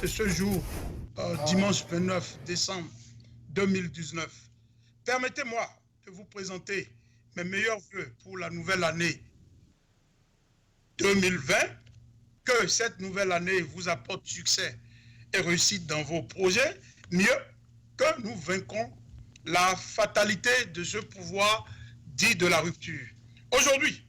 de ce jour, dimanche 29 décembre 2019. Permettez-moi de vous présenter mes meilleurs vœux pour la nouvelle année 2020. Que cette nouvelle année vous apporte succès et réussite dans vos projets, mieux que nous vaincrons la fatalité de ce pouvoir dit de la rupture. Aujourd'hui,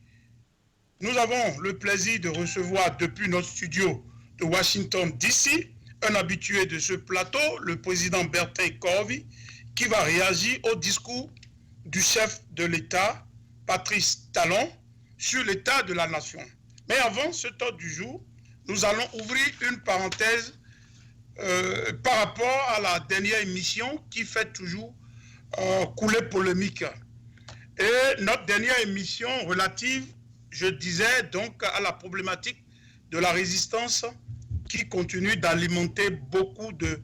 nous avons le plaisir de recevoir depuis notre studio de Washington, D.C., un habitué de ce plateau, le président Bertin Corvi, qui va réagir au discours du chef de l'État, Patrice Talon, sur l'état de la nation. Mais avant ce temps du jour, nous allons ouvrir une parenthèse par rapport à la dernière émission qui fait toujours couler polémique. Et notre dernière émission relative, je disais donc à la problématique de la résistance qui continue d'alimenter beaucoup de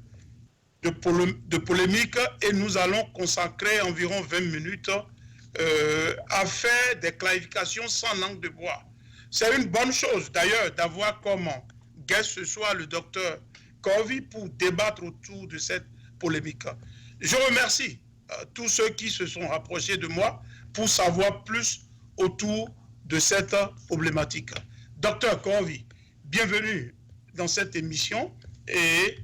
polémiques, et nous allons consacrer environ 20 minutes à faire des clarifications sans langue de bois. C'est une bonne chose d'ailleurs d'avoir comme guest ce soir le docteur Corvi pour débattre autour de cette polémique. Je remercie tous ceux qui se sont rapprochés de moi pour savoir plus autour de cette problématique. Docteur Corvi, bienvenue dans cette émission et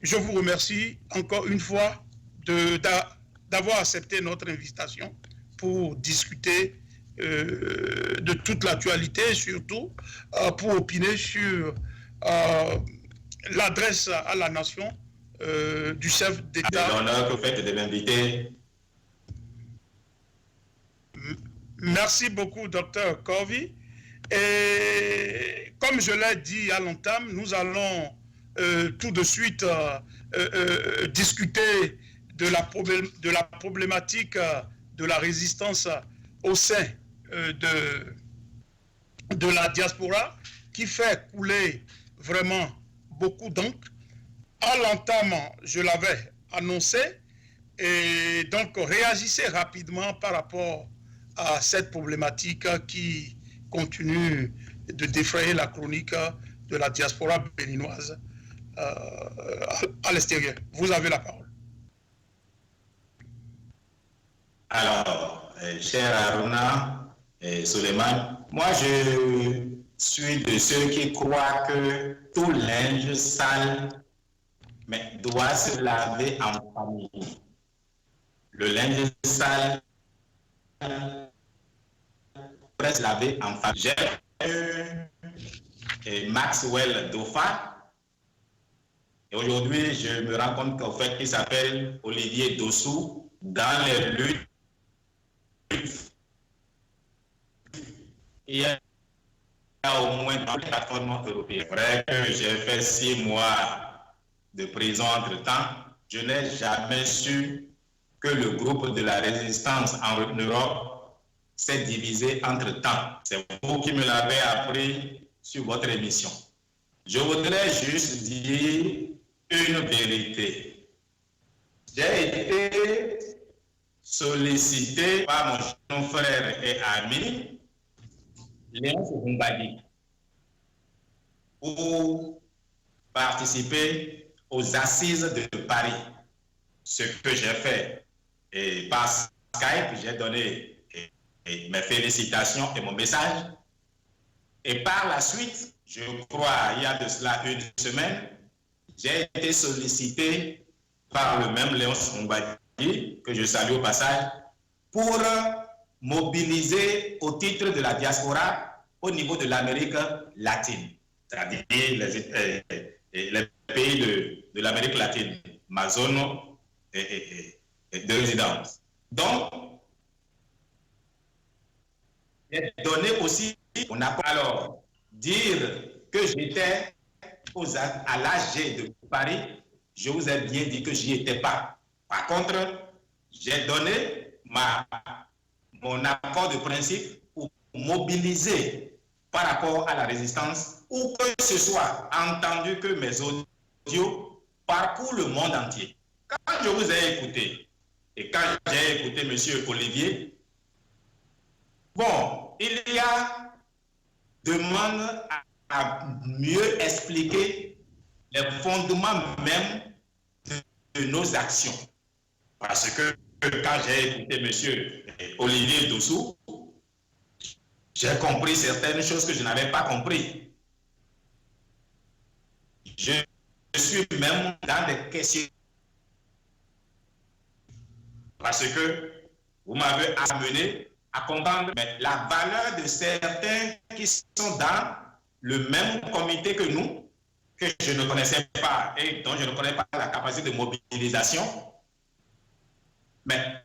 je vous remercie encore une fois d'avoir accepté notre invitation pour discuter de toute l'actualité et surtout pour opiner sur l'adresse à la nation du chef d'État. C'est l'honneur que vous faites de m'inviter. Merci beaucoup, docteur Corvi. Et comme je l'ai dit à l'entame, nous allons tout de suite discuter de la problématique de la résistance au sein de la diaspora qui fait couler vraiment beaucoup d'encre. À l'entame, je l'avais annoncé, et donc réagissez rapidement par rapport à cette problématique qui continue de défrayer la chronique de la diaspora béninoise à l'extérieur. Vous avez la parole. Alors, cher Aruna et Suleiman, moi je suis de ceux qui croient que tout linge sale doit se laver en famille. Le linge sale doit se laver en famille. J'ai Maxwell Dauphin. Et aujourd'hui, je me rends compte qu'en fait, il s'appelle Olivier Dossou dans les luttes. Il y a au moins dans les plateformes européennes. C'est vrai que j'ai fait 6 mois de prison entre-temps. Je n'ai jamais su que le groupe de la résistance en Europe s'est divisé entre-temps. C'est vous qui me l'avez appris sur votre émission. Je voudrais juste dire une vérité. J'ai été sollicité par mon frère et ami, Léon Soumbadi, pour participer aux assises de Paris. Ce que j'ai fait. Et par Skype, j'ai donné mes félicitations et mon message. Et par la suite, je crois, il y a de cela une semaine, j'ai été sollicité par le même Léon Soumbadi, que je salue au passage, pour mobiliser au titre de la diaspora au niveau de l'Amérique latine, c'est-à-dire les pays de l'Amérique latine, ma zone de résidence. Donc, j'ai donné aussi, alors, dire que j'étais à l'AG de Paris, je vous ai bien dit que j'y étais pas. Par contre, j'ai donné mon accord de principe pour mobiliser par rapport à la résistance, ou que ce soit entendu que mes audios parcourent le monde entier. Quand je vous ai écouté, et quand j'ai écouté M. Olivier, bon, il y a demande à mieux expliquer les fondements même de nos actions. Parce que quand j'ai écouté M. Olivier Dossou, j'ai compris certaines choses que je n'avais pas compris. Je suis même dans des questions. Parce que vous m'avez amené à comprendre la valeur de certains qui sont dans le même comité que nous, que je ne connaissais pas et dont je ne connais pas la capacité de mobilisation. Mais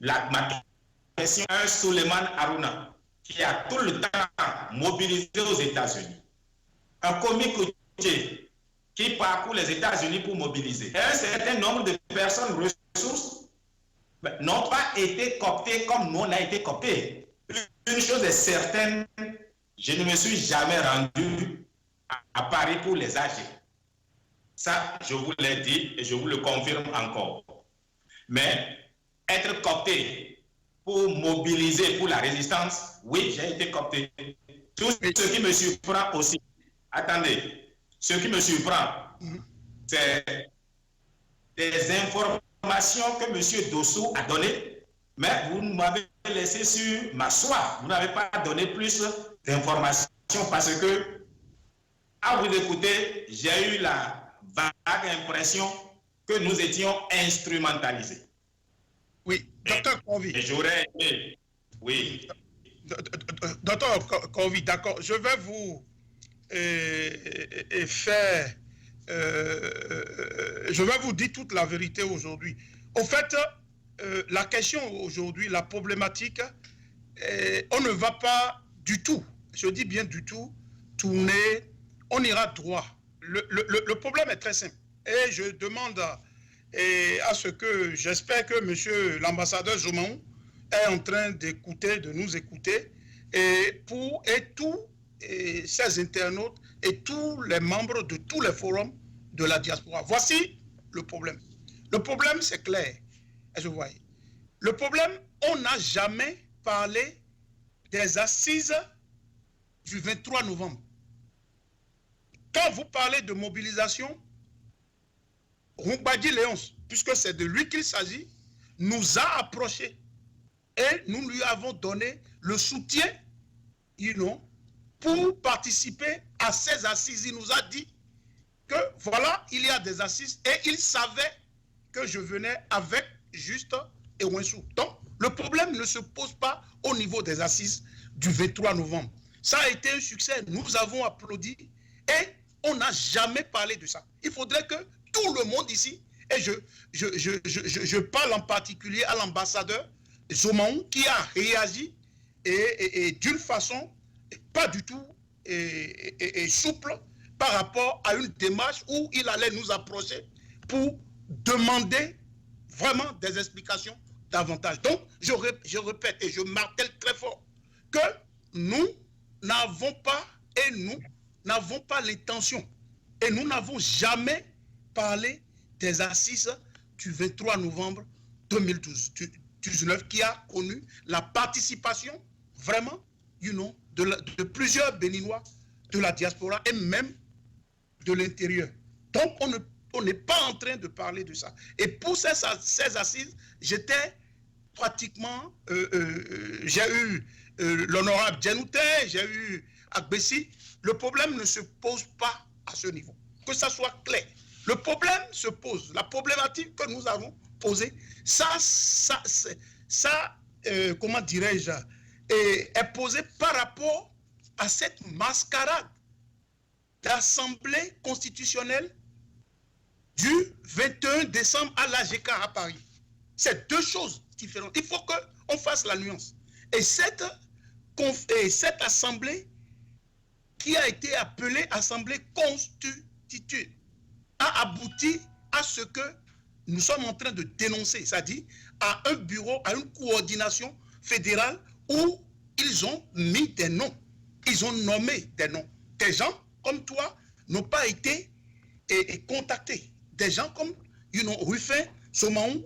ma question, un Suleiman Harouna, qui a tout le temps mobilisé aux États-Unis, un commis coutier qui parcourt les États-Unis pour mobiliser. Et un certain nombre de personnes ressources n'ont pas été cooptées comme nous on a été cooptés. Une chose est certaine, je ne me suis jamais rendu à Paris pour les AG. Ça, je vous l'ai dit et je vous le confirme encore. Mais être coopté pour mobiliser pour la résistance, oui, j'ai été coopté. Tout ce qui me surprend aussi, attendez, ce qui me surprend, c'est des informations que M. Dossou a données, mais vous m'avez laissé sur ma soie. Vous n'avez pas donné plus d'informations parce que, à vous écouter, j'ai eu la vague impression que nous étions instrumentalisés. Oui, docteur Convi. Et j'aurais aimé, oui. Docteur Convi, d'accord. Je vais vous faire... je vais vous dire toute la vérité aujourd'hui. Au fait, la question aujourd'hui, la problématique, on ne va pas du tout, je dis bien du tout, tourner, on ira droit. Le problème est très simple. Et je demande à ce que, j'espère que monsieur l'ambassadeur Zomaou est en train d'écouter, de nous écouter, et tous ces internautes et tous les membres de tous les forums de la diaspora. Voici le problème. Le problème, c'est clair. Et je vois. Le problème, on n'a jamais parlé des assises du 23 novembre. Quand vous parlez de mobilisation, Roumbadi Léonce, puisque c'est de lui qu'il s'agit, nous a approchés et nous lui avons donné le soutien, pour participer à ces assises. Il nous a dit que voilà, il y a des assises et il savait que je venais avec Juste et Ouensou. Donc, le problème ne se pose pas au niveau des assises du 23 novembre. Ça a été un succès, nous avons applaudi et on n'a jamais parlé de ça. Il faudrait que tout le monde ici, et je parle en particulier à l'ambassadeur Zomaou qui a réagi et d'une façon pas du tout souple par rapport à une démarche où il allait nous approcher pour demander vraiment des explications davantage. Donc, je répète et je martèle très fort que nous n'avons pas et nous n'avons pas l'intention et nous n'avons jamais parlé des assises du 23 novembre 2019 qui a connu la participation vraiment, de plusieurs Béninois de la diaspora et même de l'intérieur. Donc, on n'est pas en train de parler de ça. Et pour ces assises, j'étais pratiquement, j'ai eu l'honorable Djenouté, j'ai eu Agbessi. Le problème ne se pose pas à ce niveau. Que ça soit clair. Le problème se pose, la problématique que nous avons posée, comment dirais-je, est posée par rapport à cette mascarade d'assemblée constitutionnelle du 21 décembre à l'AGK à Paris. C'est deux choses différentes. Il faut qu'on fasse la nuance. Et cette assemblée qui a été appelée assemblée constituée a abouti à ce que nous sommes en train de dénoncer, c'est-à-dire à un bureau, à une coordination fédérale où ils ont mis des noms, ils ont nommé des noms. Des gens comme toi n'ont pas été contactés. Des gens comme Ruffin, Somaou,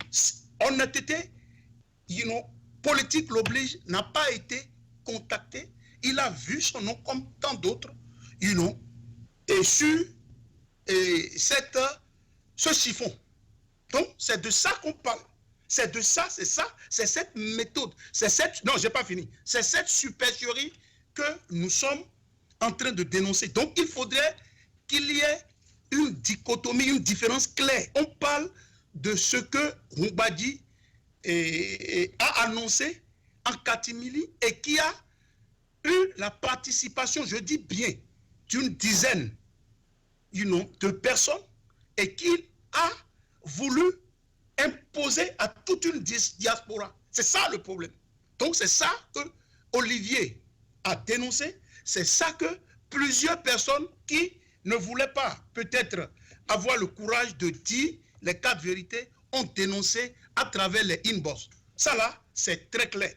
honnêteté, politique l'oblige, n'a pas été contacté. Il a vu son nom comme tant d'autres, et sur ce chiffon. Donc, c'est de ça qu'on parle. C'est de ça, c'est cette méthode, c'est cette, non, j'ai pas fini, c'est cette supercherie que nous sommes en train de dénoncer. Donc, il faudrait qu'il y ait une dichotomie, une différence claire. On parle de ce que Roubadi a annoncé en catimini et qui a eu la participation, je dis bien, d'une dizaine de personnes et qu'il a voulu imposer à toute une diaspora. C'est ça le problème. Donc c'est ça que Olivier a dénoncé, c'est ça que plusieurs personnes qui ne voulaient pas peut-être avoir le courage de dire les quatre vérités ont dénoncé à travers les inbox. Ça là, c'est très clair.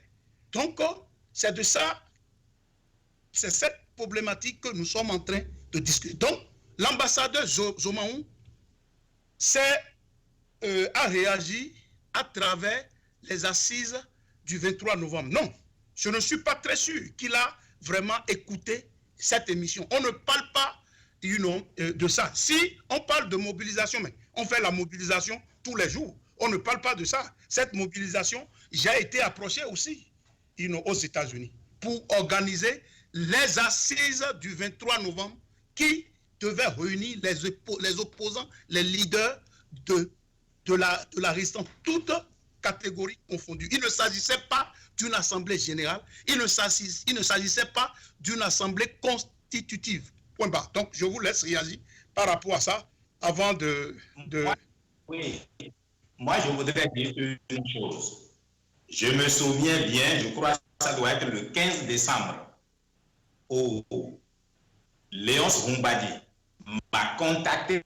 Donc c'est de ça, c'est cette problématique que nous sommes en train de discuter. Donc l'ambassadeur Zomaou a réagi à travers les assises du 23 novembre. Non, je ne suis pas très sûr qu'il a vraiment écouté cette émission. On ne parle pas de ça. Si on parle de mobilisation, mais on fait la mobilisation tous les jours. On ne parle pas de ça. Cette mobilisation, j'ai été approché aussi aux États-Unis pour organiser les assises du 23 novembre qui devaient réunir les opposants, les leaders de la résistance, toutes catégories confondues. Il ne s'agissait pas d'une assemblée générale, il ne s'agissait pas d'une assemblée constitutive. Point barre. Donc, je vous laisse réagir par rapport à ça avant de... Oui, moi je voudrais dire une chose. Je me souviens bien, je crois que ça doit être le 15 décembre, où Léonce Roubadi m'a contacté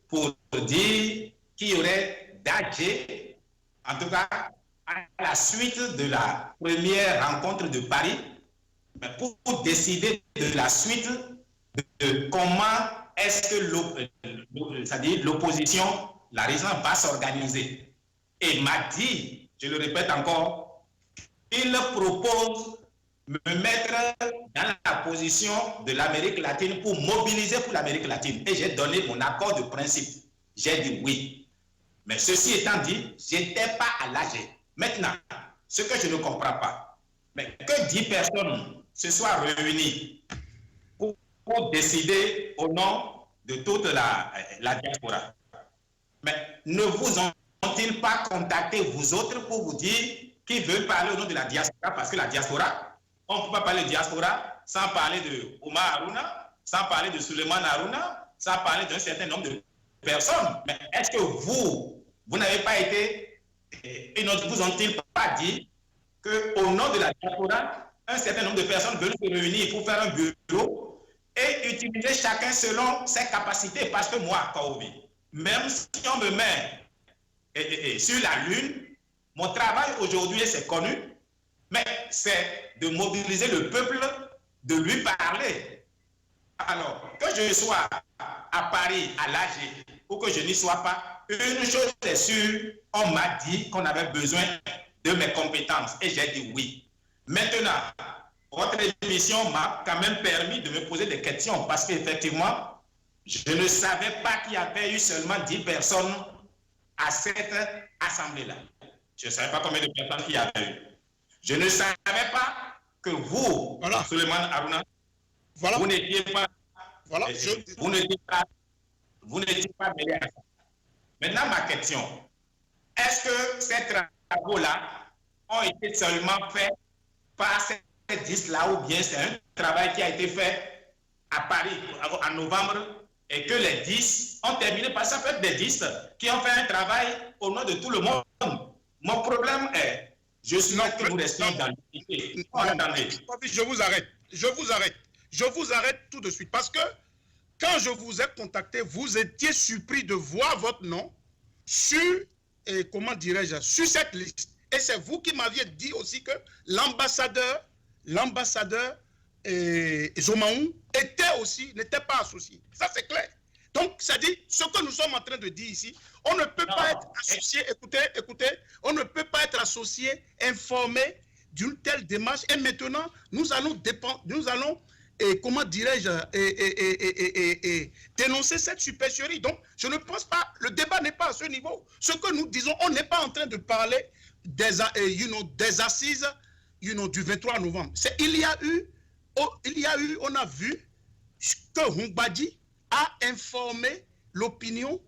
pour dire qu'il y aurait danger, en tout cas à la suite de la première rencontre de Paris, pour décider de la suite de comment est-ce que l'opposition, la résistance va s'organiser. Et m'a dit, je le répète encore, il propose me mettre dans la position de l'Amérique latine pour mobiliser pour l'Amérique latine. Et j'ai donné mon accord de principe. J'ai dit oui. Mais ceci étant dit, je n'étais pas à l'âge. Maintenant, ce que je ne comprends pas, mais que 10 personnes se soient réunies pour décider au nom de toute la diaspora. Mais ne vous ont-ils pas contacté, vous autres, pour vous dire qu'ils veulent parler au nom de la diaspora? Parce que la diaspora, on ne peut pas parler de diaspora sans parler de Omar Haruna, sans parler de Suleiman Haruna, sans parler d'un certain nombre de personnes. Mais est-ce que vous n'avez pas été, et ne vous ont-ils pas dit qu'au nom de la diaspora, un certain nombre de personnes veulent se réunir pour faire un bureau et utiliser chacun selon ses capacités? Parce que moi, Kaobi, même si on me met sur la Lune, mon travail aujourd'hui, c'est connu, mais c'est de mobiliser le peuple, de lui parler. Alors, que je sois à Paris, à l'AG, ou que je n'y sois pas, une chose est sûre, on m'a dit qu'on avait besoin de mes compétences et j'ai dit oui. Maintenant, votre émission m'a quand même permis de me poser des questions parce qu'effectivement, je ne savais pas qu'il y avait eu seulement 10 personnes à cette assemblée-là. Je ne savais pas combien de personnes il y avait eu. Je ne savais pas que vous, voilà. Suleiman Haruna, voilà. Vous n'étiez pas, voilà. Vous n'étiez pas mêlé à ça. Maintenant, ma question, est-ce que ces travaux-là ont été seulement faits par ces 10-là ou bien c'est un travail qui a été fait à Paris en novembre et que les 10 ont terminé par ça, peut-être des 10 qui ont fait un travail au nom de tout le monde? Mon problème est, je souhaite que nous restions dans l'unité. Je vous arrête tout de suite parce que quand je vous ai contacté, vous étiez surpris de voir votre nom sur, comment dirais-je, sur cette liste. Et c'est vous qui m'aviez dit aussi que l'ambassadeur Zomaou n'était pas associé. Ça, c'est clair. Donc, c'est-à-dire, ce que nous sommes en train de dire ici, on ne peut pas être associé, écoutez, on ne peut pas être associé, informé d'une telle démarche. Et maintenant, nous allons et comment dirais-je, dénoncer cette supercherie. Donc, je ne pense pas, le débat n'est pas à ce niveau. Ce que nous disons, on n'est pas en train de parler des assises du 23 novembre. Il y a eu, on a vu que Humbadi a informé l'opinion,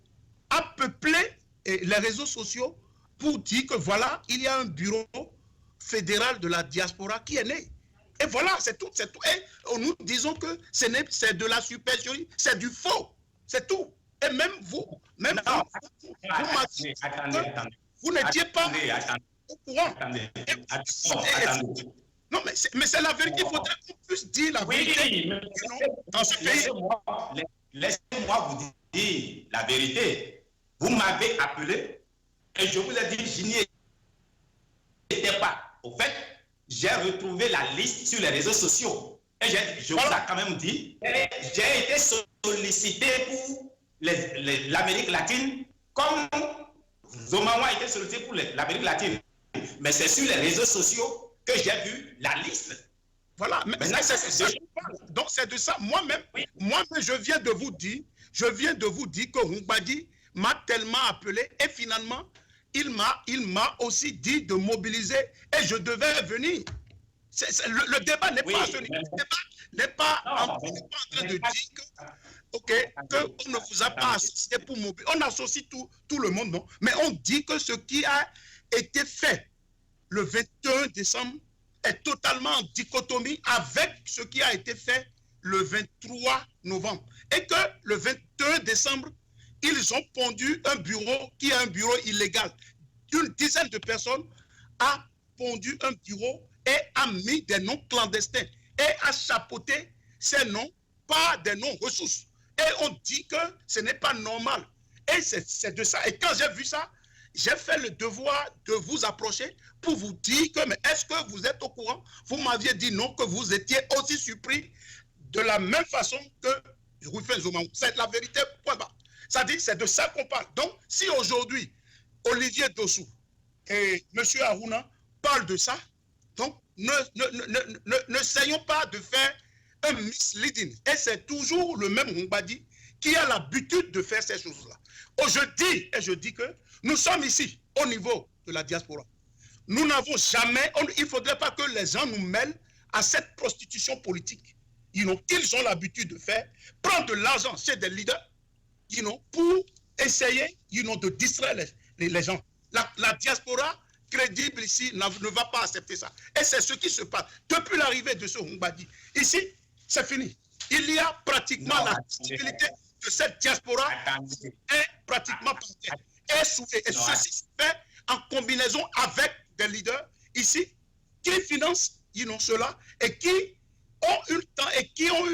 a peuplé les réseaux sociaux pour dire que voilà, il y a un bureau fédéral de la diaspora qui est né. Et voilà, c'est tout, c'est tout. Et nous disons que c'est de la supercherie, c'est du faux, c'est tout. Et même vous, vous n'étiez pas au courant. Non, mais c'est la vérité, il faudrait qu'on puisse dire la vérité dans ce pays. Laissez-moi vous dire la vérité. Vous m'avez appelé et je vous ai dit, je n'y étais pas. Au fait, j'ai retrouvé la liste sur les réseaux sociaux. Et je vous ai quand même dit, j'ai été sollicité pour l'Amérique latine comme Zomawa a été sollicité pour l'Amérique latine. Mais c'est sur les réseaux sociaux que j'ai vu la liste. Voilà, mais donc c'est de ça. Moi-même, je viens de vous dire que Humbadi m'a tellement appelé et finalement, il m'a aussi dit de mobiliser et je devais venir. Le débat n'est pas à ce niveau. Le débat n'est pas en train de dire qu'on ne vous a pas assisté pour mobiliser. On associe tout le monde, non. Mais on dit que ce qui a été fait le 21 décembre est totalement en dichotomie avec ce qui a été fait le 23 novembre. Et que le 21 décembre, ils ont pondu un bureau qui est un bureau illégal. Une dizaine de personnes a pondu un bureau et a mis des noms clandestins et a chapeauté ces noms par des noms ressources. Et on dit que ce n'est pas normal. Et c'est de ça. Et quand j'ai vu ça, j'ai fait le devoir de vous approcher pour vous dire que, mais est-ce que vous êtes au courant? Vous m'aviez dit non, que vous étiez aussi surpris de la même façon que Rufin Zomaou. C'est la vérité, point barre. Ça dit, c'est de ça qu'on parle. Donc, si aujourd'hui, Olivier Dossou et M. Aruna parlent de ça, donc n'essayons pas de faire un misleading. Et c'est toujours le même Humbadi qui a l'habitude de faire ces choses-là. Je dis que nous sommes ici, au niveau de la diaspora. Nous n'avons jamais, il ne faudrait pas que les gens nous mêlent à cette prostitution politique qu'ils ont l'habitude de faire, prendre de l'argent chez des leaders pour essayer de distraire les gens. La diaspora crédible ici ne va pas accepter ça. Et c'est ce qui se passe depuis l'arrivée de ce Humbadi. Ici, c'est fini. Il y a pratiquement la possibilité de cette diaspora est pratiquement par terre. Et ceci se fait en combinaison avec des leaders ici qui financent cela et qui ont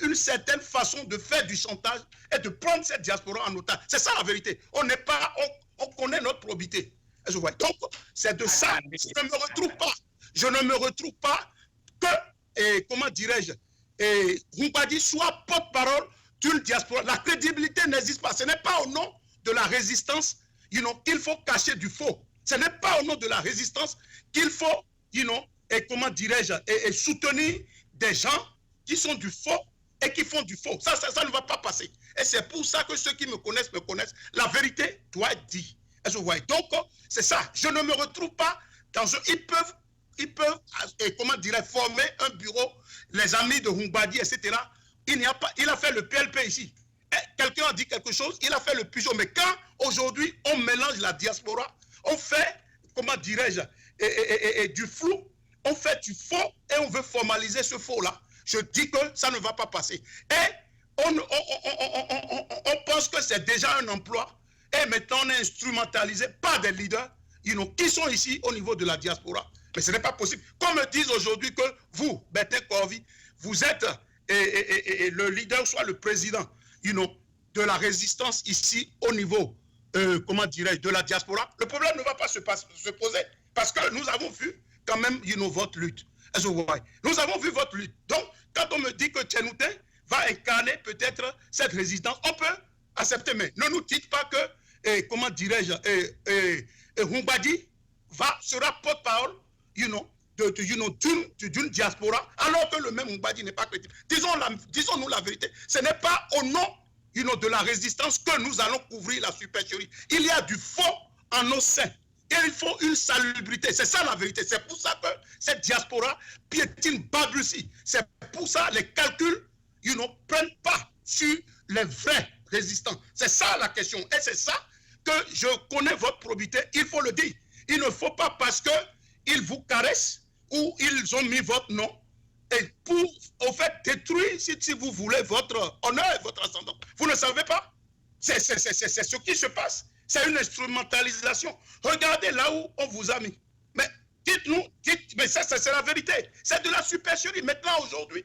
une certaine façon de faire du chantage et de prendre cette diaspora en otage. C'est ça la vérité. On connaît notre probité. Donc, c'est de ça. Je ne me retrouve pas que, comment dirais-je, Humbadi soit porte-parole d'une diaspora. La crédibilité n'existe pas. Ce n'est pas au nom de la résistance qu'il faut cacher du faux. Ce n'est pas au nom de la résistance qu'il faut, comment dirais-je, soutenir des gens qui sont du faux et qui font du faux. Ça ne va pas passer. Et c'est pour ça que ceux qui me connaissent. La vérité doit être dite. Donc, c'est ça. Je ne me retrouve pas dans un... Ils peuvent comment dirais-je, former un bureau, les amis de Humbadi, etc. Il a fait le PLP ici. Quelqu'un a dit quelque chose, il a fait le Peugeot. Mais quand aujourd'hui on mélange la diaspora, on fait, comment dirais-je, du flou, on fait du faux et on veut formaliser ce faux-là. Je dis que ça ne va pas passer. Et on pense que c'est déjà un emploi. Et maintenant on est instrumentalisé par des leaders qui sont ici au niveau de la diaspora. Mais ce n'est pas possible. Qu'on me dise aujourd'hui que vous, Bertin Corvi, vous êtes le leader, soit le président de la résistance ici au niveau, comment dirais-je, de la diaspora, le problème ne va pas se poser. Parce que nous avons vu quand même votre lutte. Nous avons vu votre lutte. Donc, quand on me dit que Tchénoutin va incarner peut-être cette résistance, on peut accepter. Mais ne nous dites pas que, comment dirais-je, Humbadi sera porte-parole, d'une diaspora, alors que le même Humbadi n'est pas crédible. Disons-nous la vérité, ce n'est pas au nom de la résistance que nous allons couvrir la supercherie. Il y a du faux en nos seins. Et il faut une salubrité. C'est ça la vérité. C'est pour ça que cette diaspora piétine Bablussi. C'est pour ça que les calculs ne prennent pas sur les vrais résistants. C'est ça la question. Et c'est ça que je connais votre probité. Il faut le dire. Il ne faut pas parce qu'ils vous caressent ou ils ont mis votre nom et pour, au fait, détruire, si vous voulez, votre honneur et votre ascendant. Vous ne savez pas? C'est ce qui se passe. C'est une instrumentalisation. Regardez là où on vous a mis. Mais dites-nous, mais ça c'est la vérité. C'est de la supercherie. Maintenant, aujourd'hui,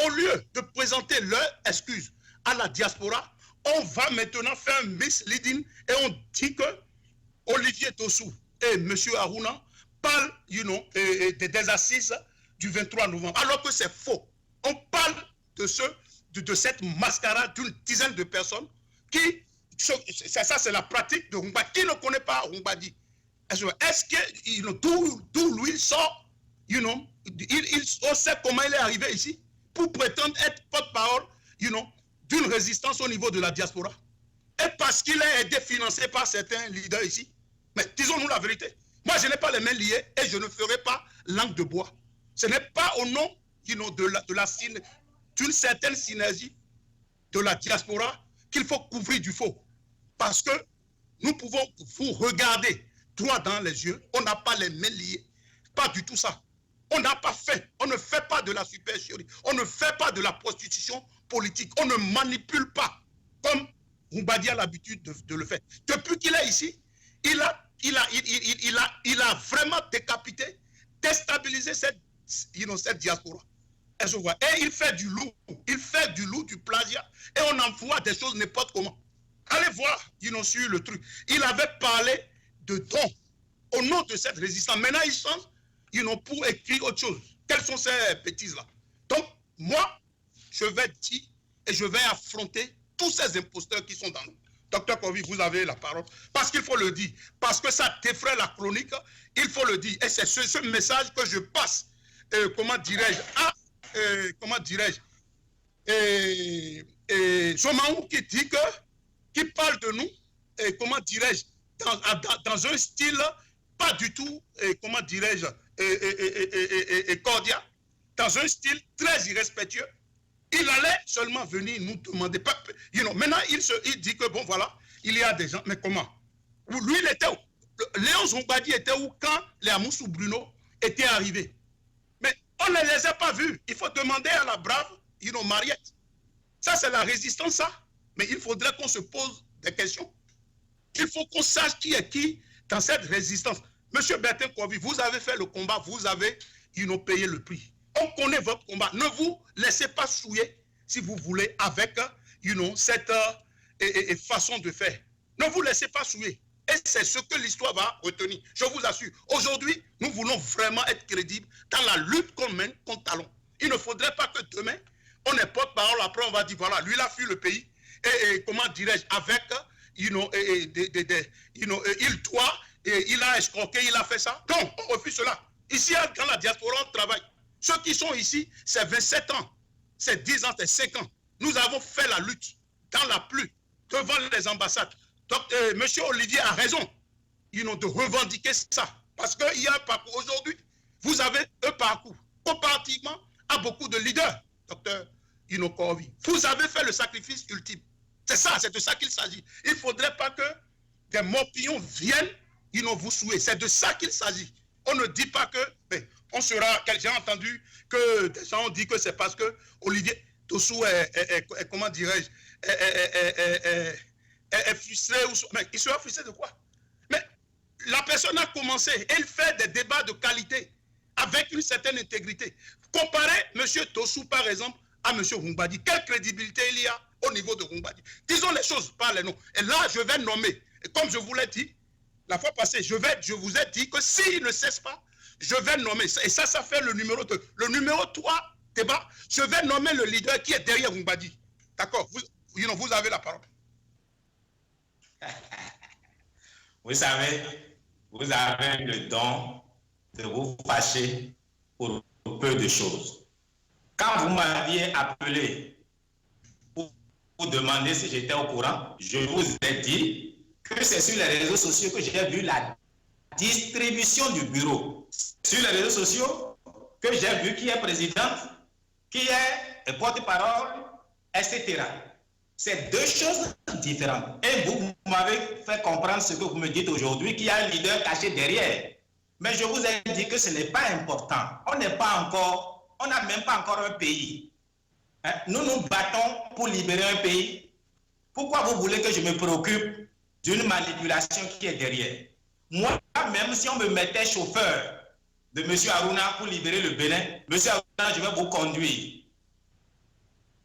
au lieu de présenter leur excuse à la diaspora, on va maintenant faire un misleading et on dit que Olivier Tossou et M. Aruna parlent des assises du 23 novembre, alors que c'est faux. On parle de cette mascarade d'une dizaine de personnes qui, ça c'est la pratique de Humbadi. Qui ne connaît pas Humbadi? Est-ce que, d'où lui sort, il sait comment il est arrivé ici pour prétendre être porte-parole, d'une résistance au niveau de la diaspora? Et parce qu'il est aidé, financé par certains leaders ici. Mais disons-nous la vérité. Moi, je n'ai pas les mains liées et je ne ferai pas langue de bois. Ce n'est pas au nom d'une certaine synergie de la diaspora qu'il faut couvrir du faux. Parce que nous pouvons vous regarder droit dans les yeux. On n'a pas les mains liées. Pas du tout ça. On n'a pas fait. On ne fait pas de la supercherie. On ne fait pas de la prostitution politique. On ne manipule pas comme Humbadi a l'habitude de le faire. Depuis qu'il est ici, il a vraiment décapité, déstabilisé cette diaspora. Et il fait du loup. Il fait du loup, du plagiat. Et on envoie des choses n'importe comment. Allez voir, sur le truc. Il avait parlé de dons au nom de cette résistance. Maintenant, il change, pour écrire autre chose. Quelles sont ces bêtises-là? Donc, moi, je vais dire et je vais affronter tous ces imposteurs qui sont dans nous. Docteur Kovi, vous avez la parole. Parce qu'il faut le dire. Parce que ça défraie la chronique. Il faut le dire. Et c'est ce message que je passe, comment dirais-je, Somaou qui dit que, qui parle de nous, comment dirais-je, dans un style pas du tout, comment dirais-je, cordial, dans un style très irrespectueux. Il allait seulement venir nous demander. Maintenant, il dit que, bon, voilà, il y a des gens. Mais comment? Lui, il était où? Léon Humbadi était où quand les Amoussou Bruno étaient arrivés? Mais on ne les a pas vus. Il faut demander à la brave, Mariette. Ça, c'est la résistance, ça. Mais il faudrait qu'on se pose des questions. Il faut qu'on sache qui est qui dans cette résistance. Monsieur Bertin Kovi, vous avez fait le combat, vous avez payé le prix. On connaît votre combat. Ne vous laissez pas souiller, si vous voulez, avec cette façon de faire. Ne vous laissez pas souiller. Et c'est ce que l'histoire va retenir. Je vous assure. Aujourd'hui, nous voulons vraiment être crédibles dans la lutte qu'on mène contre Talon. Il ne faudrait pas que demain, on ait porte-parole. Après, on va dire, voilà, lui, il a fui le pays. Et comment dirais-je, avec, il doit, il a escroqué, il a fait ça. Donc, on refuse cela. Ici, dans la diaspora, on travaille. Ceux qui sont ici, c'est 27 ans, c'est 10 ans, c'est 5 ans. Nous avons fait la lutte dans la pluie, devant les ambassades. Donc, M. Olivier a raison de revendiquer ça. Parce qu'il y a un parcours. Aujourd'hui, vous avez un parcours comparativement à beaucoup de leaders, docteur Kovi. Vous avez fait le sacrifice ultime. C'est ça, c'est de ça qu'il s'agit. Il ne faudrait pas que des morpions viennent vous souhaiter. C'est de ça qu'il s'agit. On ne dit pas que... Mais on sera... J'ai entendu que des gens ont dit que c'est parce que Olivier Tossou est comment dirais-je, est frustré. Mais il sera frustré de quoi? Mais la personne a commencé. Elle fait des débats de qualité avec une certaine intégrité. Comparez M. Tossou, par exemple, à M. Humbadi. Quelle crédibilité il y a au niveau de Humbadi? Disons les choses par les noms. Et là, je vais nommer. Et comme je vous l'ai dit, la fois passée, je vous ai dit que s'il ne cesse pas, je vais nommer. Et ça fait le numéro 2. Le numéro 3, débat, je vais nommer le leader qui est derrière Humbadi. D'accord? Vous avez la parole. Vous savez, vous avez le don de vous fâcher pour peu de choses. Quand vous m'aviez appelé pour demander si j'étais au courant, je vous ai dit que c'est sur les réseaux sociaux que j'ai vu la distribution du bureau. Sur les réseaux sociaux que j'ai vu qui est présidente, qui est porte-parole, etc. C'est deux choses différentes. Et vous m'avez fait comprendre ce que vous me dites aujourd'hui, qu'il y a un leader caché derrière. Mais je vous ai dit que ce n'est pas important. On n'a même pas encore un pays. Hein? Nous nous battons pour libérer un pays. Pourquoi vous voulez que je me préoccupe d'une manipulation qui est derrière? Moi, même si on me mettait chauffeur de M. Aruna pour libérer le Bénin, M. Aruna, je vais vous conduire.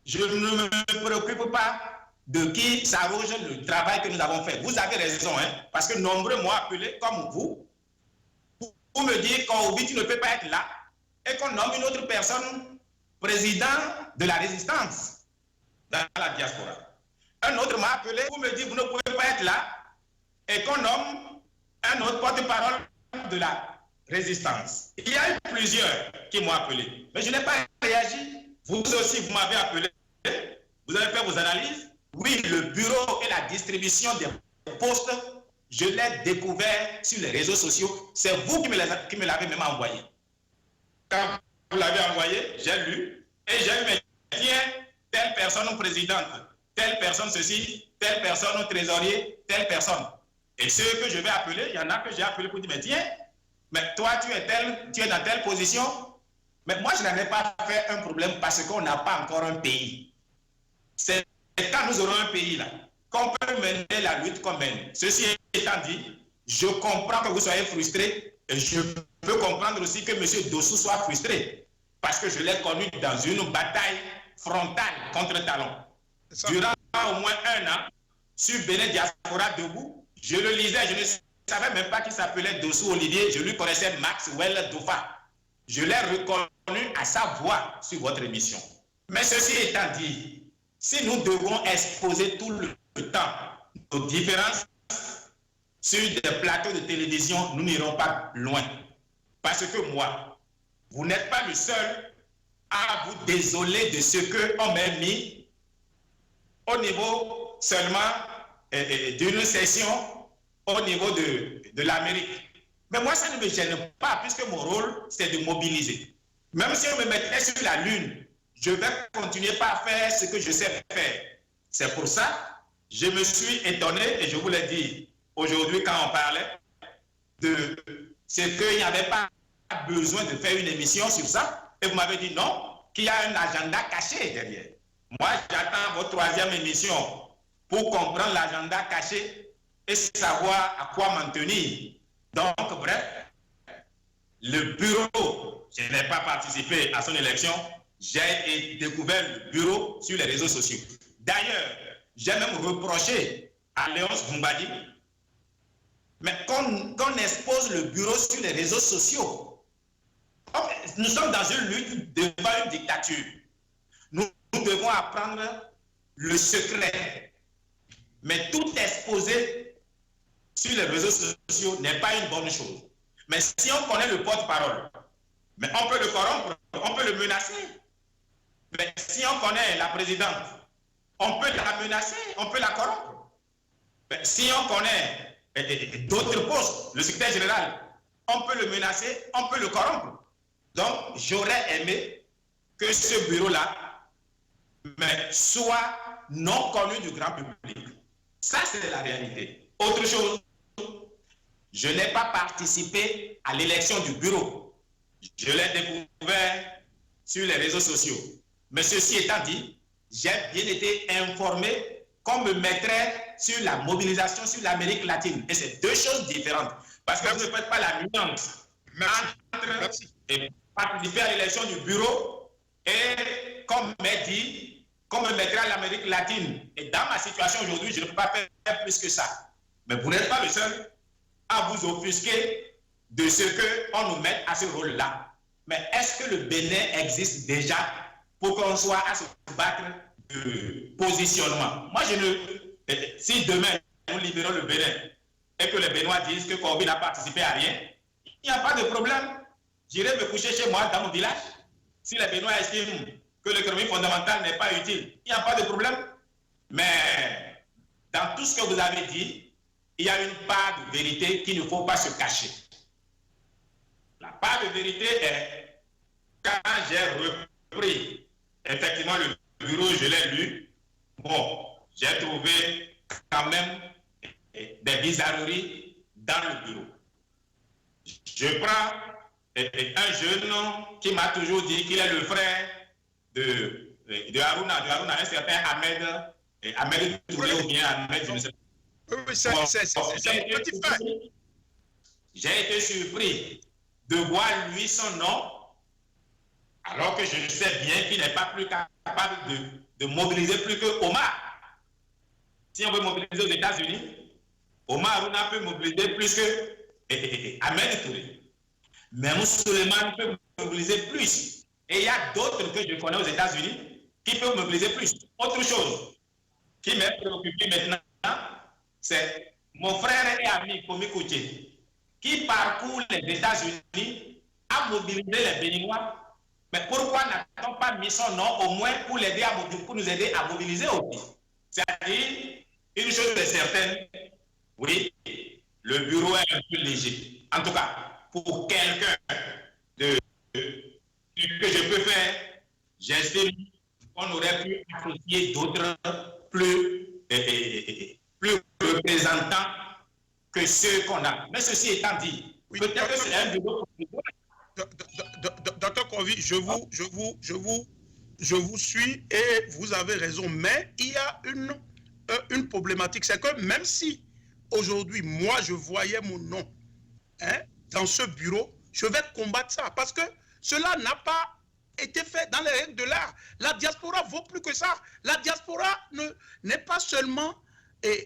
Je ne me préoccupe pas de qui s'arroge le travail que nous avons fait. Vous avez raison, hein, parce que nombreux m'ont appelé, comme vous, pour me dire qu'Obi, tu ne peux pas être là, et qu'on nomme une autre personne président de la résistance dans la diaspora. Un autre m'a appelé pour me dire, vous ne pouvez pas être là, et qu'on nomme un autre porte-parole de la résistance. Il y a eu plusieurs qui m'ont appelé, mais je n'ai pas réagi. Vous aussi, vous m'avez appelé, vous avez fait vos analyses. Oui, le bureau et la distribution des postes, je l'ai découvert sur les réseaux sociaux. C'est vous qui me l'avez même envoyé. Quand vous l'avez envoyé, j'ai lu et j'ai eu mes tiens, telle personne présidente, telle personne ceci, telle personne trésorier, telle personne. Et ceux que je vais appeler, il y en a que j'ai appelé pour dire, mais tiens, mais toi tu es dans telle position. Mais moi, je n'en ai pas fait un problème parce qu'on n'a pas encore un pays. C'est quand nous aurons un pays là, qu'on peut mener la lutte qu'on mène. Ceci étant dit, je comprends que vous soyez frustrés et je peux comprendre aussi que M. Dossou soit frustré parce que je l'ai connu dans une bataille frontale contre Talon. Durant au moins un an, sur Bénin Diaspora debout, je le lisais, je ne savais même pas qu'il s'appelait Dossou Olivier, je lui connaissais Maxwell Dofa. Je l'ai reconnu à sa voix sur votre émission. Mais ceci étant dit, si nous devons exposer tout le temps nos différences sur des plateaux de télévision, nous n'irons pas loin. Parce que moi, vous n'êtes pas le seul à vous désoler de ce qu'on m'a mis au niveau seulement d'une session au niveau de l'Amérique. Mais moi, ça ne me gêne pas, puisque mon rôle, c'est de mobiliser. Même si on me mettrait sur la Lune, je vais continuer par faire ce que je sais faire. C'est pour ça, je me suis étonné, et je vous l'ai dit aujourd'hui quand on parlait, de ce qu'il n'y avait pas besoin de faire une émission sur ça. Et vous m'avez dit non, qu'il y a un agenda caché derrière. Moi, j'attends votre troisième émission pour comprendre l'agenda caché et savoir à quoi m'en tenir. Donc, bref, le bureau, je n'ai pas participé à son élection, j'ai découvert le bureau sur les réseaux sociaux. D'ailleurs, j'ai même reproché à Léonce Boumbadi, mais qu'on expose le bureau sur les réseaux sociaux. Nous sommes dans une lutte devant une dictature. Nous devons apprendre le secret. Mais tout exposer sur les réseaux sociaux n'est pas une bonne chose. Mais si on connaît le porte-parole, mais on peut le corrompre, on peut le menacer. Mais si on connaît la présidente, on peut la menacer, on peut la corrompre. Mais si on connaît d'autres postes, le secrétaire général, on peut le menacer, on peut le corrompre. Donc, j'aurais aimé que ce bureau-là soit non connu du grand public. Ça, c'est la réalité. Autre chose, je n'ai pas participé à l'élection du bureau. Je l'ai découvert sur les réseaux sociaux. Mais ceci étant dit, j'ai bien été informé qu'on me mettrait sur la mobilisation sur l'Amérique latine. Et c'est deux choses différentes. Parce que vous ne faites pas la nuance entre participer à l'élection du bureau et, comme m'a dit, qu'on me mettrait à l'Amérique latine. Et dans ma situation aujourd'hui, je ne peux pas faire plus que ça. Mais vous n'êtes pas le seul à vous offusquer de ce qu'on nous mette à ce rôle-là. Mais est-ce que le Bénin existe déjà pour qu'on soit à se battre de positionnement? Moi, si demain, nous libérons le Bénin et que les Béninois disent que Corby n'a participé à rien, il n'y a pas de problème. J'irai me coucher chez moi dans mon village. Si les Béninois estiment que l'économie fondamentale n'est pas utile, il n'y a pas de problème. Mais dans tout ce que vous avez dit, il y a une part de vérité qu'il ne faut pas se cacher. La part de vérité est, quand j'ai repris effectivement le bureau, je l'ai lu, bon, j'ai trouvé quand même des bizarreries dans le bureau. Je prends un jeune qui m'a toujours dit qu'il est le frère de Haruna, un certain Ahmed Touré ou bien Ahmed, je ne sais pas. Oui, c'est mon petit frère. J'ai été surpris de voir lui son nom, alors que je sais bien qu'il n'est pas plus capable de mobiliser plus que Omar. Si on veut mobiliser aux États-Unis, Omar Haruna peut mobiliser plus que Ahmed Touré. Mais Moussoulman peut mobiliser plus. Et il y a d'autres que je connais aux États-Unis qui peuvent mobiliser plus. Autre chose qui m'est préoccupé maintenant, c'est mon frère et ami Komi Kouché, qui parcourt les États-Unis à mobiliser les Béninois. Mais pourquoi n'a-t-on pas mis son nom au moins pour nous aider à mobiliser aussi? C'est-à-dire, une chose est certaine, oui, le bureau est un peu léger. En tout cas, pour quelqu'un que je peux faire, j'estime qu'on aurait pu associer d'autres plus représentants que ceux qu'on a. Mais ceci étant dit, oui, peut-être que c'est un bureau. Docteur Kovi, je vous suis et vous avez raison, mais il y a une problématique, c'est que même si aujourd'hui, moi, je voyais mon nom dans ce bureau, je vais combattre ça, parce que cela n'a pas été fait dans les règles de l'art. La diaspora vaut plus que ça. La diaspora n'est pas seulement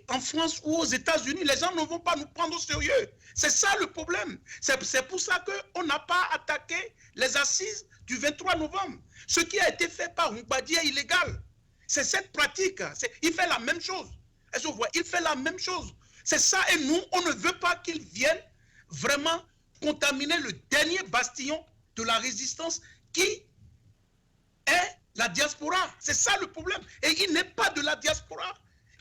en France ou aux États-Unis. Les gens ne vont pas nous prendre au sérieux. C'est ça le problème. C'est pour ça qu'on n'a pas attaqué les assises du 23 novembre. Ce qui a été fait par Mbadi est illégal. C'est cette pratique. Il fait la même chose. Est-ce que vous voyez? Il fait la même chose. C'est ça, et nous, on ne veut pas qu'il vienne vraiment contaminer le dernier bastion de la résistance qui est la diaspora. C'est ça le problème. Et il n'est pas de la diaspora.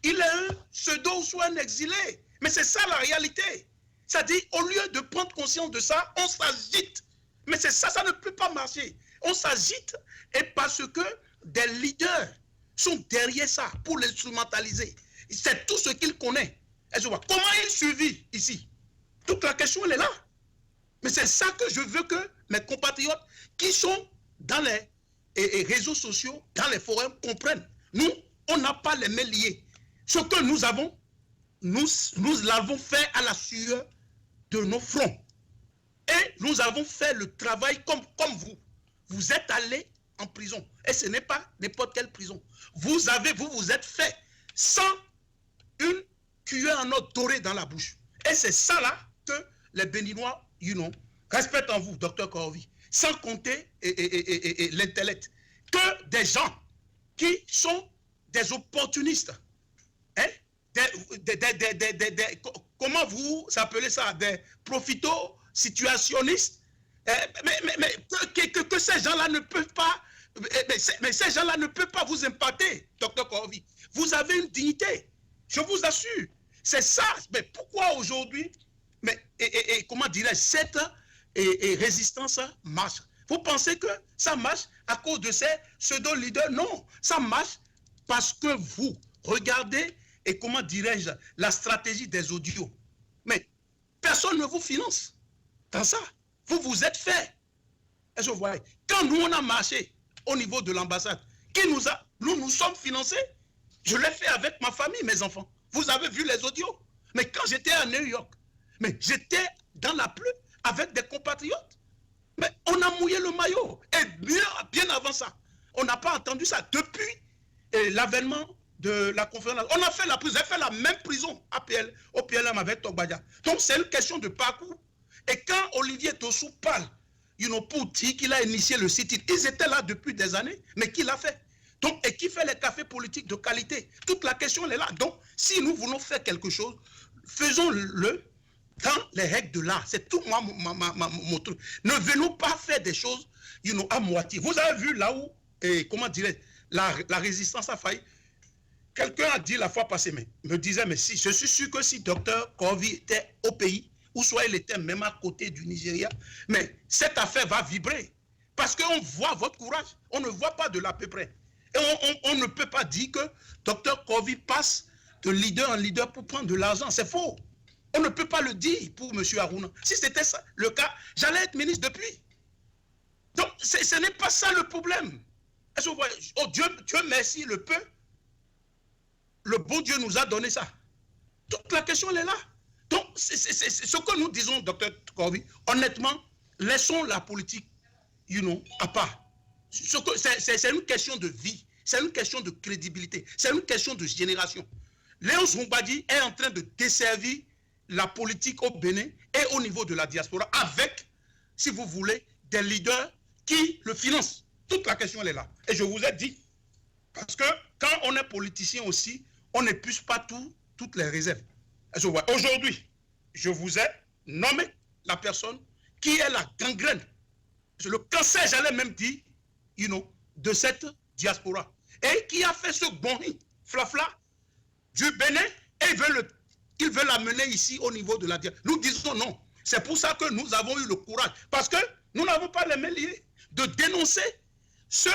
Il est un pseudo ou soit un exilé. Mais c'est ça la réalité. C'est-à-dire, au lieu de prendre conscience de ça, on s'agite. Mais c'est ça, ça ne peut pas marcher. On s'agite et parce que des leaders sont derrière ça pour l'instrumentaliser. C'est tout ce qu'il connaît. Et je vois comment il survit ici. Toute la question, elle est là. Mais c'est ça que je veux que mes compatriotes qui sont dans les réseaux sociaux, dans les forums, comprennent. Nous, on n'a pas les mains liées. Ce que nous avons, nous l'avons fait à la sueur de nos fronts. Et nous avons fait le travail comme vous. Vous êtes allés en prison. Et ce n'est pas n'importe quelle prison. Vous vous êtes fait sans une cuillère en or dorée dans la bouche. Et c'est ça là que les Béninois, respectent en vous, docteur Korovi, sans compter l'intellect, que des gens qui sont des opportunistes, comment vous appelez ça, des profito-situationnistes, mais que ces gens-là ne peuvent pas, mais ces gens-là ne peuvent pas vous impacter, docteur Korovi. Vous avez une dignité, je vous assure. C'est ça. Mais pourquoi aujourd'hui, comment dirais-je, cette résistance marche? Vous pensez que ça marche à cause de ces pseudo-leaders? Non, ça marche parce que vous regardez, et comment dirais-je, la stratégie des audios. Mais personne ne vous finance dans ça. Vous vous êtes fait. Est-ce que vous voyez? Quand nous, on a marché au niveau de l'ambassade, nous sommes financés. Je l'ai fait avec ma famille, mes enfants. Vous avez vu les audios. Mais quand j'étais à New York, mais j'étais dans la pluie avec des compatriotes. Mais on a mouillé le maillot. Et bien avant ça, on n'a pas entendu ça. Depuis l'avènement de la conférence, on a fait la prison. J'ai fait la même prison au PLM avec Togbadia. Donc c'est une question de parcours. Et quand Olivier Tossou parle, pour dire qu'il a initié le site, ils étaient là depuis des années, mais qui l'a fait? Donc, et qui fait les cafés politiques de qualité? Toute la question elle est là. Donc, si nous voulons faire quelque chose, faisons-le dans les règles de l'art. C'est tout moi, mon truc. Ne venons pas faire des choses à moitié. Vous avez vu là où, comment dirais la résistance a failli. Quelqu'un a dit la fois passée, me disait, mais si, je suis sûr que si Dr Corvey était au pays, ou soit il était même à côté du Nigeria, mais cette affaire va vibrer. Parce qu'on voit votre courage. On ne voit pas de là à peu près. Et on ne peut pas dire que Dr Corvey passe de leader en leader pour prendre de l'argent. C'est faux. On ne peut pas le dire pour M. Aruna. Si c'était ça le cas, j'allais être ministre depuis. Donc, ce n'est pas ça le problème. Est-ce que vous voyez? Oh, Dieu merci, le bon Dieu nous a donné ça. Toute la question, elle est là. Donc, c'est ce que nous disons, Dr Corvey, honnêtement, laissons la politique, à part. C'est une question de vie, c'est une question de crédibilité, c'est une question de génération. Léon Mbadi est en train de desservir la politique au Bénin et au niveau de la diaspora avec, si vous voulez, des leaders qui le financent. Toute la question, elle est là. Et je vous ai dit, parce que quand on est politicien aussi, on n'épuise pas toutes les réserves. Aujourd'hui, je vous ai nommé la personne qui est la gangrène, le cancer, j'allais même dire, de cette diaspora. Et qui a fait ce bon flafla du Bénin et il veut l'amener ici au niveau de la diaspora. Nous disons non. C'est pour ça que nous avons eu le courage. Parce que nous n'avons pas les mains liées de dénoncer ce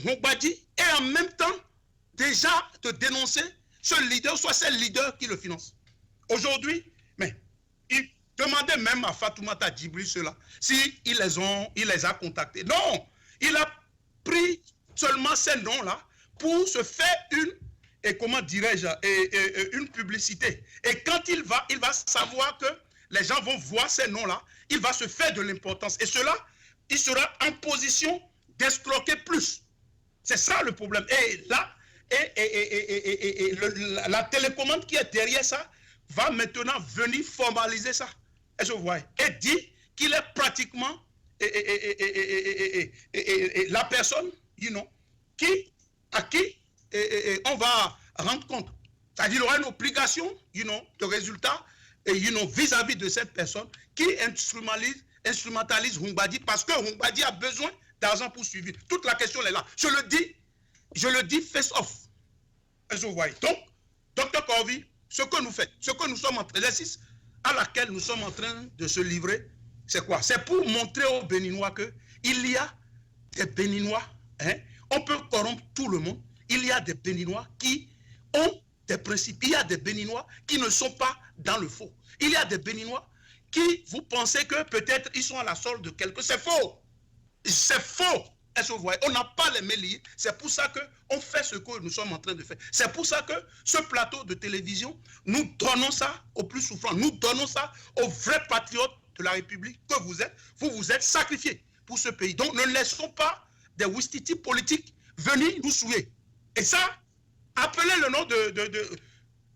Mbadi et en même temps déjà de dénoncer ce leader, soit ces leaders qui le financent. Aujourd'hui, mais il demandait même à Fatoumata Djibril cela, si il les a contactés. Non, il a pris seulement ces noms-là pour se faire une publicité. Et quand il va savoir que les gens vont voir ces noms-là, il va se faire de l'importance. Et cela, il sera en position d'escroquer plus. C'est ça le problème. Et là, la télécommande qui est derrière ça va maintenant venir formaliser ça. Est-ce que vous voyez? Et dit qu'il est pratiquement la personne, à qui on va rendre compte. C'est-à-dire qu'il aura une obligation, de résultat, vis-à-vis de cette personne qui instrumentalise Mbadi parce que Mbadi a besoin d'argent pour suivre. Toute la question est là. Je le dis face off. Est-ce que vous voyez? Donc, Dr Corvey, ce que nous faisons, ce que nous sommes en train, l'exercice à laquelle nous sommes en train de se livrer, c'est quoi? C'est pour montrer aux Béninois qu'il y a des Béninois, on peut corrompre tout le monde, il y a des Béninois qui ont des principes, il y a des Béninois qui ne sont pas dans le faux. Il y a des Béninois qui, vous pensez que peut-être ils sont à la solde de quelqu'un. C'est faux. C'est faux. Est-ce que vous voyez? On n'a pas les mains liées. C'est pour ça qu'on fait ce que nous sommes en train de faire. C'est pour ça que ce plateau de télévision, nous donnons ça aux plus souffrants. Nous donnons ça aux vrais patriotes de la République que vous êtes. Vous vous êtes sacrifiés pour ce pays. Donc ne laissons pas des ouistiti politiques venir nous souiller. Et ça, appelez le nom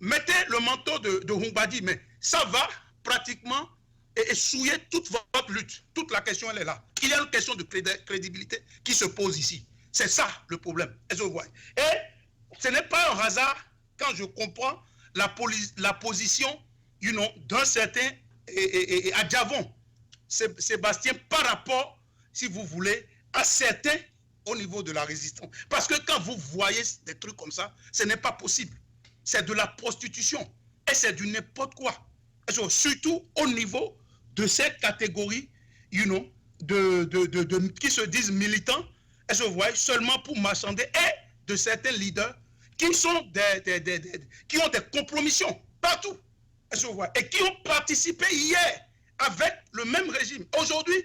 mettez le manteau de Mbadi, mais ça va pratiquement et souiller toute votre lutte. Toute la question, elle est là. Il y a une question de crédibilité qui se pose ici. C'est ça le problème. Est-ce que vous voyez? Et ce n'est pas un hasard quand je comprends la position d'un certain Adjavon, Sébastien, par rapport, si vous voulez, à certains au niveau de la résistance. Parce que quand vous voyez des trucs comme ça, ce n'est pas possible. C'est de la prostitution. Et c'est du n'importe quoi. Surtout au niveau de cette catégorie, qui se disent militants, est-ce que vous voyez, seulement pour marchander, et de certains leaders qui sont qui ont des compromissions partout, est-ce que vous voyez, et qui ont participé hier avec le même régime. Aujourd'hui,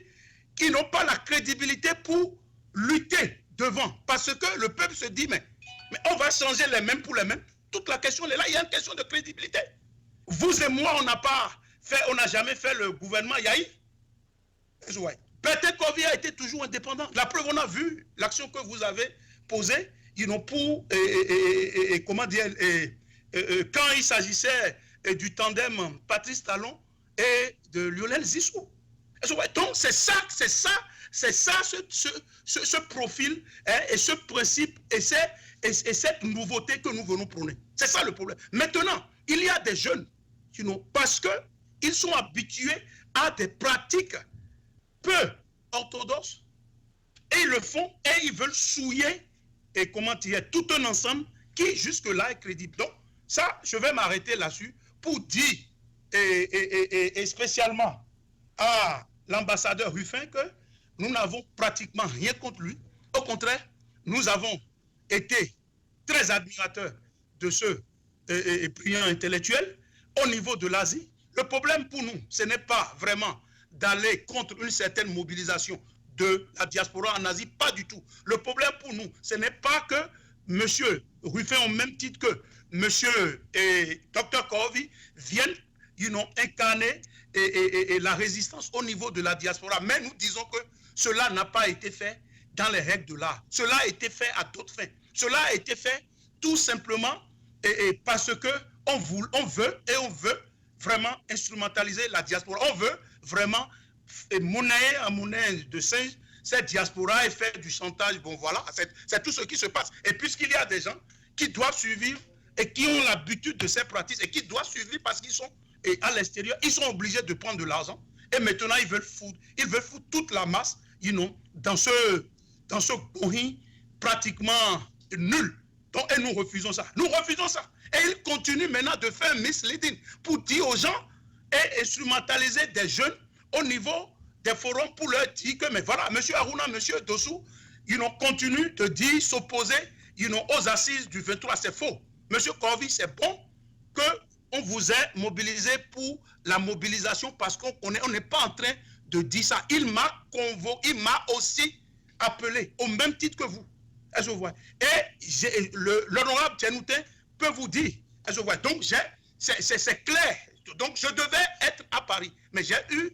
qui n'ont pas la crédibilité pour lutter devant, parce que le peuple se dit, mais on va changer les mêmes pour les mêmes. Toute la question est là, il y a une question de crédibilité. Vous et moi, on n'a jamais fait le gouvernement Yahi. Peut-être Corvey a été toujours indépendant. La preuve, on a vu l'action que vous avez posée, pour, comment dire, quand il s'agissait du tandem Patrice Talon et de Lionel Zissou. Donc c'est ça, ce profil, et ce principe, et cette nouveauté que nous venons prôner. C'est ça le problème. Maintenant, il y a des jeunes, parce que ils sont habitués à des pratiques peu orthodoxes et ils le font et ils veulent souiller et comment dire tout un ensemble qui jusque-là est crédible. Donc ça, je vais m'arrêter là-dessus pour dire et spécialement à l'ambassadeur Ruffin que nous n'avons pratiquement rien contre lui. Au contraire, nous avons été très admirateurs de ce brillant intellectuel au niveau de l'Asie. Le problème pour nous, ce n'est pas vraiment d'aller contre une certaine mobilisation de la diaspora en Asie, pas du tout. Le problème pour nous, ce n'est pas que M. Ruffin, au même titre que M. Dr Kovi, viennent incarner la résistance au niveau de la diaspora. Mais nous disons que cela n'a pas été fait dans les règles de l'art. Cela a été fait à d'autres fins. Cela a été fait tout simplement parce qu'on veut vraiment instrumentaliser la diaspora. On veut vraiment monnayer à monnaie de singe cette diaspora et faire du chantage. Bon voilà, c'est tout ce qui se passe. Et puisqu'il y a des gens qui doivent suivre et qui ont l'habitude de ces pratiques et qui doivent suivre parce qu'ils sont à l'extérieur, ils sont obligés de prendre de l'argent. Et maintenant, ils veulent foutre toute la masse, dans ce bourrin pratiquement nul. Donc, et nous refusons ça. Nous refusons ça. Et ils continuent maintenant de faire misleading pour dire aux gens et instrumentaliser des jeunes au niveau des forums pour leur dire que, mais voilà, M. Aruna, M. Dossou, continuent de dire, s'opposer, aux assises du 23. C'est faux. M. Kovi, c'est bon qu'on vous ait mobilisé pour la mobilisation parce qu'on n'est pas en train de dire ça. Il m'a convoqué, il m'a aussi appelé au même titre que vous. Est-ce que vous voyez? Et l'honorable Tchénoutin peut vous dire. Est-ce que vous voyez? Donc, c'est clair. Donc, je devais être à Paris. Mais j'ai eu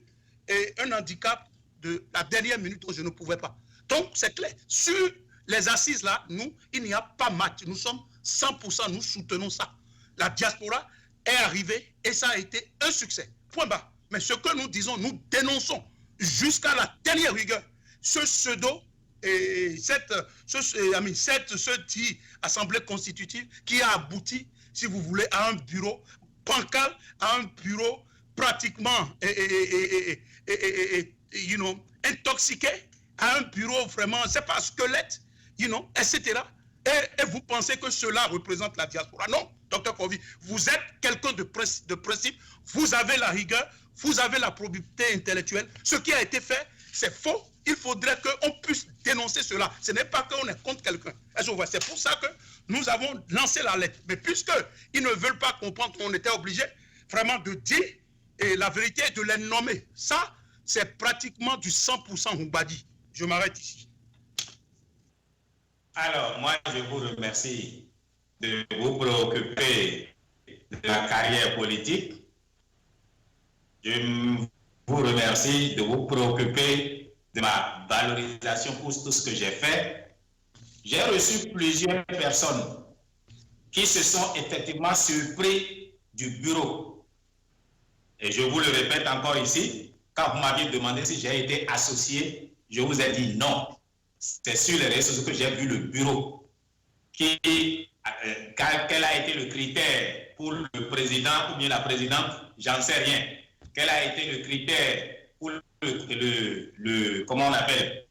un handicap de la dernière minute où je ne pouvais pas. Donc, c'est clair. Sur les assises là, nous, il n'y a pas match. Nous sommes 100%, nous soutenons ça. La diaspora est arrivée et ça a été un succès. Point barre. Mais ce que nous disons, nous dénonçons jusqu'à la dernière rigueur ce pseudo et cette assemblée constitutive qui a abouti, si vous voulez, à un bureau bancal, à un bureau pratiquement intoxiqué, à un bureau vraiment, c'est pas squelette, etc. Et vous pensez que cela représente la diaspora? Non, Dr Kovi, vous êtes quelqu'un de principe, vous avez la rigueur, vous avez la probité intellectuelle. Ce qui a été fait, c'est faux. Il faudrait qu'on puisse dénoncer cela. Ce n'est pas qu'on est contre quelqu'un. C'est pour ça que nous avons lancé la lettre. Mais puisqu'ils ne veulent pas comprendre, on était obligé vraiment de dire la vérité et de les nommer. Ça, c'est pratiquement du 100% Houbadi. Je m'arrête ici. Alors, moi, je vous remercie de vous préoccuper de la carrière politique. Je vous remercie de vous préoccuper de ma valorisation pour tout ce que j'ai fait. J'ai reçu plusieurs personnes qui se sont effectivement surpris du bureau. Et je vous le répète encore ici, quand vous m'aviez demandé si j'ai été associé, je vous ai dit non. C'est sur les réseaux sociaux que j'ai vu le bureau. Quel a été le critère pour le président ou bien la présidente, j'en sais rien. Quel a été le critère pour comment on appelle,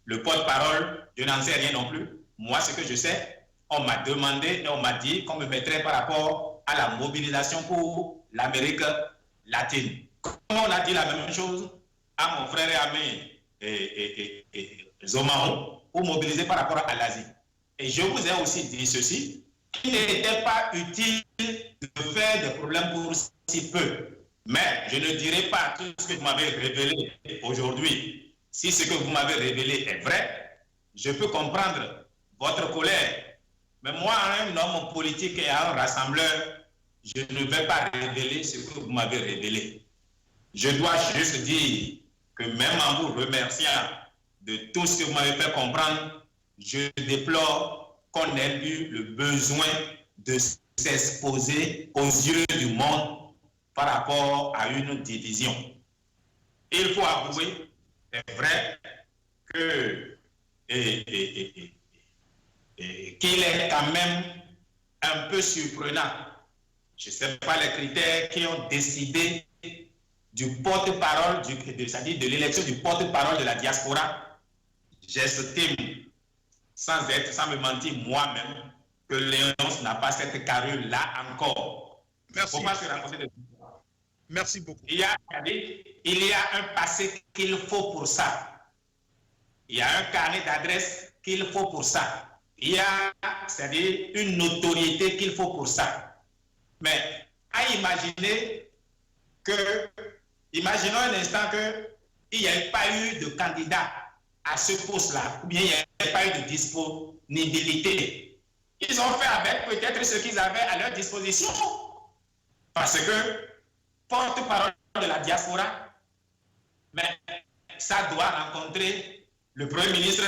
le porte-parole, je n'en sais rien non plus. Moi, ce que je sais, on m'a demandé et on m'a dit qu'on me mettrait par rapport à la mobilisation pour l'Amérique latine. Comme on a dit la même chose à mon frère et ami Zomaron, pour mobiliser par rapport à l'Asie. Et je vous ai aussi dit ceci, qu'il n'était pas utile de faire des problèmes pour si peu. Mais je ne dirai pas tout ce que vous m'avez révélé aujourd'hui. Si ce que vous m'avez révélé est vrai, je peux comprendre votre colère. Mais moi, un homme politique et un rassembleur, je ne vais pas révéler ce que vous m'avez révélé. Je dois juste dire que même en vous remerciant de tout ce que vous m'avez fait comprendre, je déplore qu'on ait eu le besoin de s'exposer aux yeux du monde par rapport à une division. Il faut avouer, c'est vrai, qu'il est quand même un peu surprenant. Je ne sais pas les critères qui ont décidé du porte-parole, c'est-à-dire de l'élection du porte-parole de la diaspora, j'estime, sans me mentir moi-même, que Léonce n'a pas cette carrure-là encore. Merci. Faut pas se rencontrer de... Merci beaucoup. Il y a un passé qu'il faut pour ça. Il y a un carnet d'adresse qu'il faut pour ça. Il y a, c'est-à-dire, une notoriété qu'il faut pour ça. Mais à imaginer que, imaginons un instant qu'il n'y ait pas eu de candidat à ce poste-là, ou bien il n'y a pas eu de disponibilité. Ils ont fait avec peut-être ce qu'ils avaient à leur disposition. Parce que, porte-parole de la diaspora, mais ça doit rencontrer le Premier ministre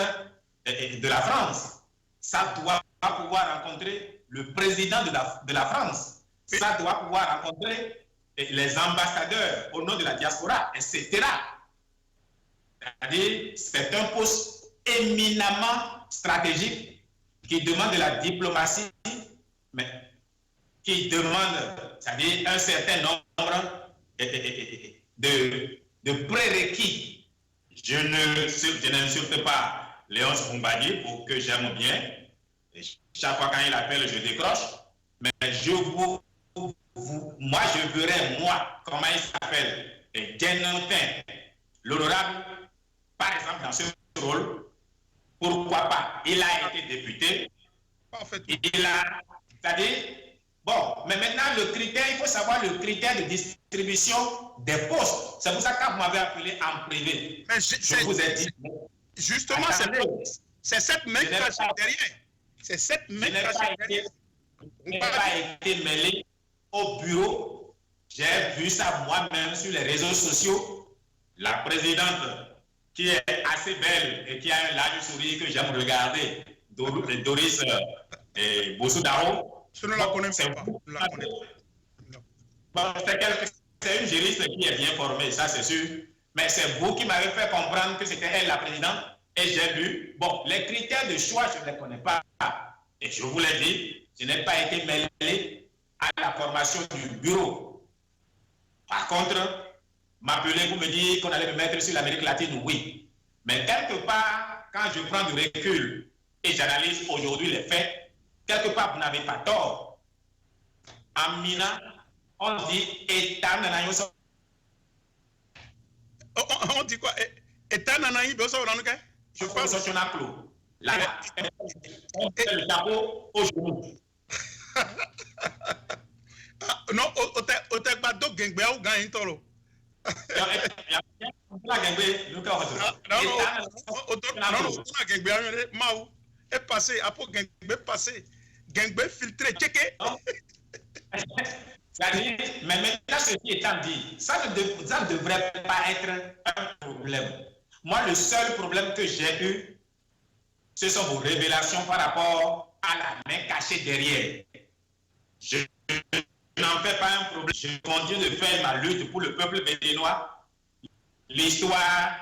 de la France. Ça doit pouvoir rencontrer le président de la France. Ça doit pouvoir rencontrer les ambassadeurs au nom de la diaspora, etc. C'est-à-dire, c'est un poste éminemment stratégique qui demande de la diplomatie, mais qui demande, c'est-à-dire un certain nombre de prérequis. Je n'insulte pas Léonce Bombardier, pour que j'aime bien. Et chaque fois quand il appelle, je décroche. Mais moi, je verrai, moi, comment il s'appelle, Guénantin, l'honorable, par exemple, dans ce rôle. Pourquoi pas? Il a été député. Il a, c'est-à-dire, bon, mais maintenant, le critère, il faut savoir le critère de distribution des postes. C'est pour ça que vous m'avez appelé en privé. Mais je vous ai dit. Justement, c'est cette même cachée derrière. C'est cette même cachée derrière. Je n'ai pas été mêlé au bureau. J'ai vu ça moi-même sur les réseaux sociaux. La présidente, qui est assez belle et qui a un large sourire que j'aime regarder, Doris Bossou-Daro. Je ne la connais pas. Bon, c'est une juriste qui est bien formée, ça c'est sûr. Mais c'est vous qui m'avez fait comprendre que c'était elle la présidente. Et j'ai vu, bon, les critères de choix, je ne les connais pas. Et je vous l'ai dit, je n'ai pas été mêlé à la formation du bureau. Par contre, m'appeler pour me dire qu'on allait me mettre sur l'Amérique latine, oui. Mais quelque part, quand je prends du recul et j'analyse aujourd'hui les faits, quelque part, vous n'avez pas tort. En Mina, on dit État Nanaïs. On dit quoi? État Nanaïs, je pense que c'est un clos. Là, on fait le chapeau au genou. Non, au Tekbado Gengbe ou Gaintolo. Est passé, après Gengbe passé. Gengbe filtré, checké. Mais maintenant, ceci étant dit, ça ne devrait pas être un problème. Moi, le seul problème que j'ai eu, ce sont vos révélations par rapport à la main cachée derrière. Je n'en fais pas un problème. Je continue de faire ma lutte pour le peuple béninois. L'histoire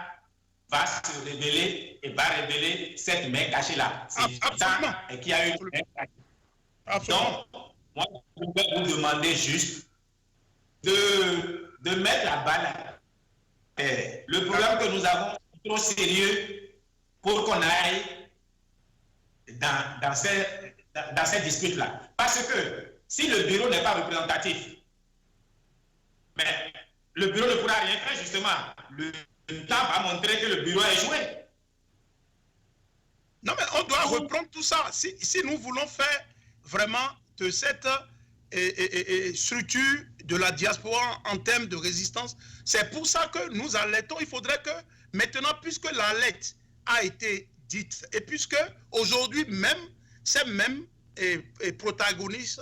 va se révéler et va révéler cette main cachée-là. C'est ça et qui a eu une main cachée. Absolument. Donc, moi, je vais vous demander juste de mettre la balle à terre. Le problème que nous avons est trop sérieux pour qu'on aille dans cette dispute-là. Parce que si le bureau n'est pas représentatif, mais le bureau ne pourra rien faire, justement. Le temps va montrer que le bureau est joué. Non, mais on doit reprendre tout ça. Si nous voulons faire vraiment de cette structure de la diaspora en termes de résistance, c'est pour ça que nous alertons. Il faudrait que maintenant, puisque l'alerte a été dite, et puisque aujourd'hui même, ces mêmes protagonistes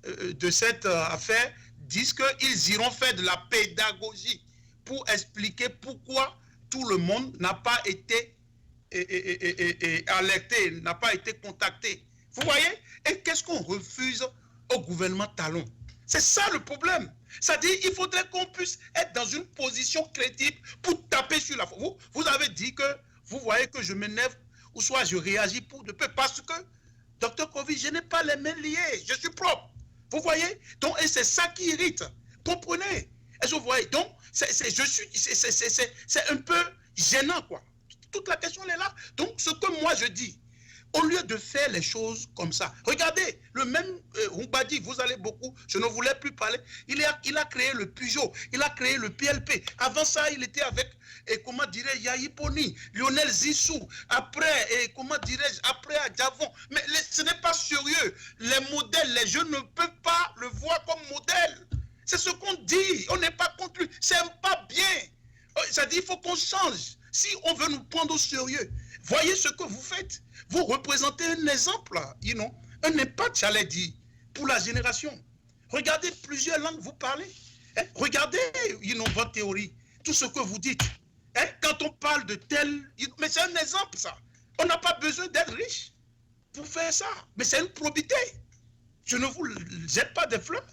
de cette affaire disent qu'ils iront faire de la pédagogie pour expliquer pourquoi tout le monde n'a pas été alerté, n'a pas été contacté. Vous voyez? Et qu'est-ce qu'on refuse au gouvernement Talon? C'est ça le problème. C'est-à-dire qu'il faudrait qu'on puisse être dans une position crédible pour taper sur la... Vous avez dit que vous voyez que je m'énerve ou soit je réagis pour de peu parce que, Dr Covid, je n'ai pas les mains liées, je suis propre. Vous voyez? Donc, et c'est ça qui irrite. Comprenez? Est-ce que vous voyez? Donc, c'est un peu gênant, quoi. Toute la question, elle est là. Donc, ce que moi, je dis, au lieu de faire les choses comme ça, regardez, le même Humbadi, vous allez beaucoup, je ne voulais plus parler, il a créé le Peugeot, il a créé le PLP. Avant ça, il était avec, comment dirais-je, Yahi Poni, Lionel Zissou, après, comment dirais-je, après Adjavon. Mais ce n'est pas sérieux. Les modèles, les jeunes ne peuvent pas le voir comme modèle. C'est ce qu'on dit, on n'est pas contre lui, c'est pas bien. C'est-à-dire qu'il faut qu'on change. Si on veut nous prendre au sérieux, voyez ce que vous faites. Vous représentez un exemple, un impact, j'allais dire, pour la génération. Regardez plusieurs langues, vous parlez. Hein? Regardez votre théorie, tout ce que vous dites. Hein? Quand on parle de tel... Mais c'est un exemple, ça. On n'a pas besoin d'être riche pour faire ça. Mais c'est une probité. Je ne vous jette pas des fleurs.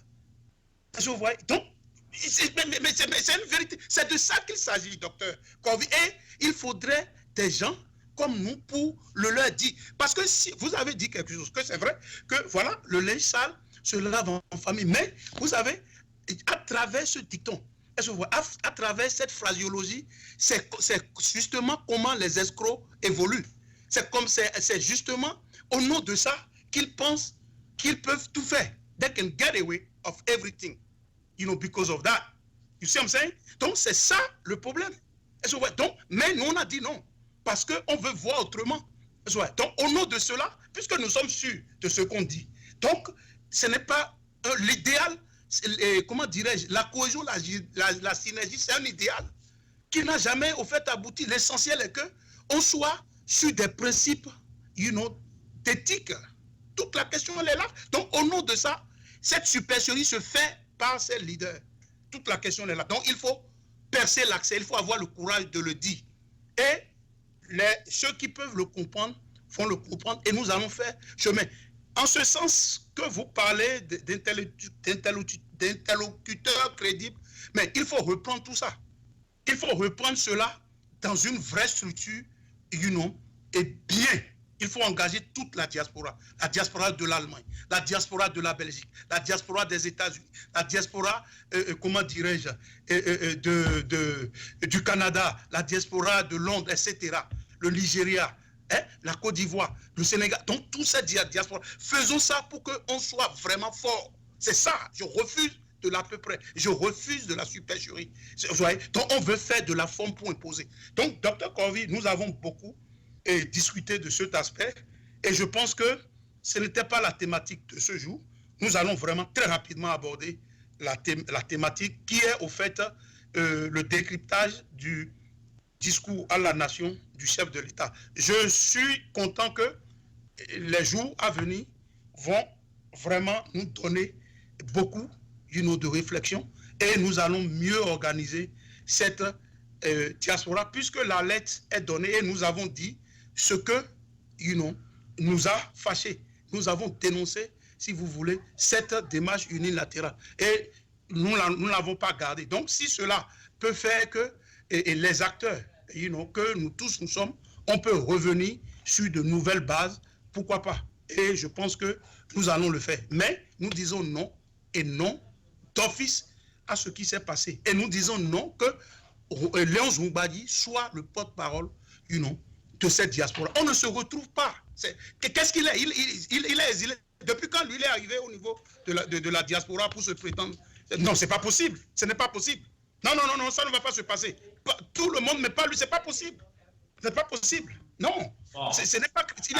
Je vous vois. Donc, mais c'est une vérité. C'est de ça qu'il s'agit, docteur Corvi. Et il faudrait des gens comme nous pour le leur dire. Parce que si vous avez dit quelque chose, que c'est vrai, que voilà, le linge sale se lave en famille. Mais vous savez, à travers ce dicton, à travers cette phraséologie, c'est justement comment les escrocs évoluent. C'est justement au nom de ça qu'ils pensent qu'ils peuvent tout faire. They can get away of everything. Because of that. You see what I'm saying? Donc, c'est ça le problème. Donc, mais nous, on a dit non. Parce qu'on veut voir autrement. Donc, au nom de cela, puisque nous sommes sûrs de ce qu'on dit, donc, ce n'est pas l'idéal, comment dirais-je, la cohésion, la synergie, c'est un idéal qui n'a jamais, au fait, abouti. L'essentiel est qu'on soit sur des principes, d'éthique. Toute la question, elle est là. Donc, au nom de ça, cette supercherie se fait par ses leaders. Toute la question est là. Donc, il faut percer l'accès, il faut avoir le courage de le dire. Et ceux qui peuvent le comprendre vont le comprendre et nous allons faire chemin. En ce sens que vous parlez d'interlocuteurs crédibles, mais il faut reprendre tout ça. Il faut reprendre cela dans une vraie structure, et bien. Il faut engager toute la diaspora de l'Allemagne, la diaspora de la Belgique, la diaspora des États-Unis, la diaspora, comment dirais-je, du Canada, la diaspora de Londres, etc., le Nigeria, la Côte d'Ivoire, le Sénégal. Donc, tout ça diaspora. Faisons ça pour qu'on soit vraiment fort. C'est ça. Je refuse de l'à peu près. Je refuse de la supercherie. Donc, on veut faire de la forme pour imposer. Donc, Dr Corvi, nous avons beaucoup et discuter de cet aspect. Et je pense que ce n'était pas la thématique de ce jour. Nous allons vraiment très rapidement aborder la thématique qui est au fait le décryptage du discours à la nation du chef de l'État. Je suis content que les jours à venir vont vraiment nous donner beaucoup de réflexion et nous allons mieux organiser cette diaspora puisque la lettre est donnée et nous avons dit ce que, nous a fâchés. Nous avons dénoncé, si vous voulez, cette démarche unilatérale. Et nous ne l'avons pas gardée. Donc, si cela peut faire que les acteurs, que nous tous nous sommes, on peut revenir sur de nouvelles bases, pourquoi pas? Et je pense que nous allons le faire. Mais nous disons non, et non d'office à ce qui s'est passé. Et nous disons non que Léonce Humbadi soit le porte-parole, de cette diaspora. On ne se retrouve pas. Qu'est-ce qu'il est? Il est exilé. Depuis quand lui il est arrivé au niveau de la diaspora pour se prétendre? Non, c'est pas possible. Ce n'est pas possible. Non, ça ne va pas se passer. Tout le monde, mais pas lui, c'est pas possible. C'est pas possible. Non. Oh. Il n'y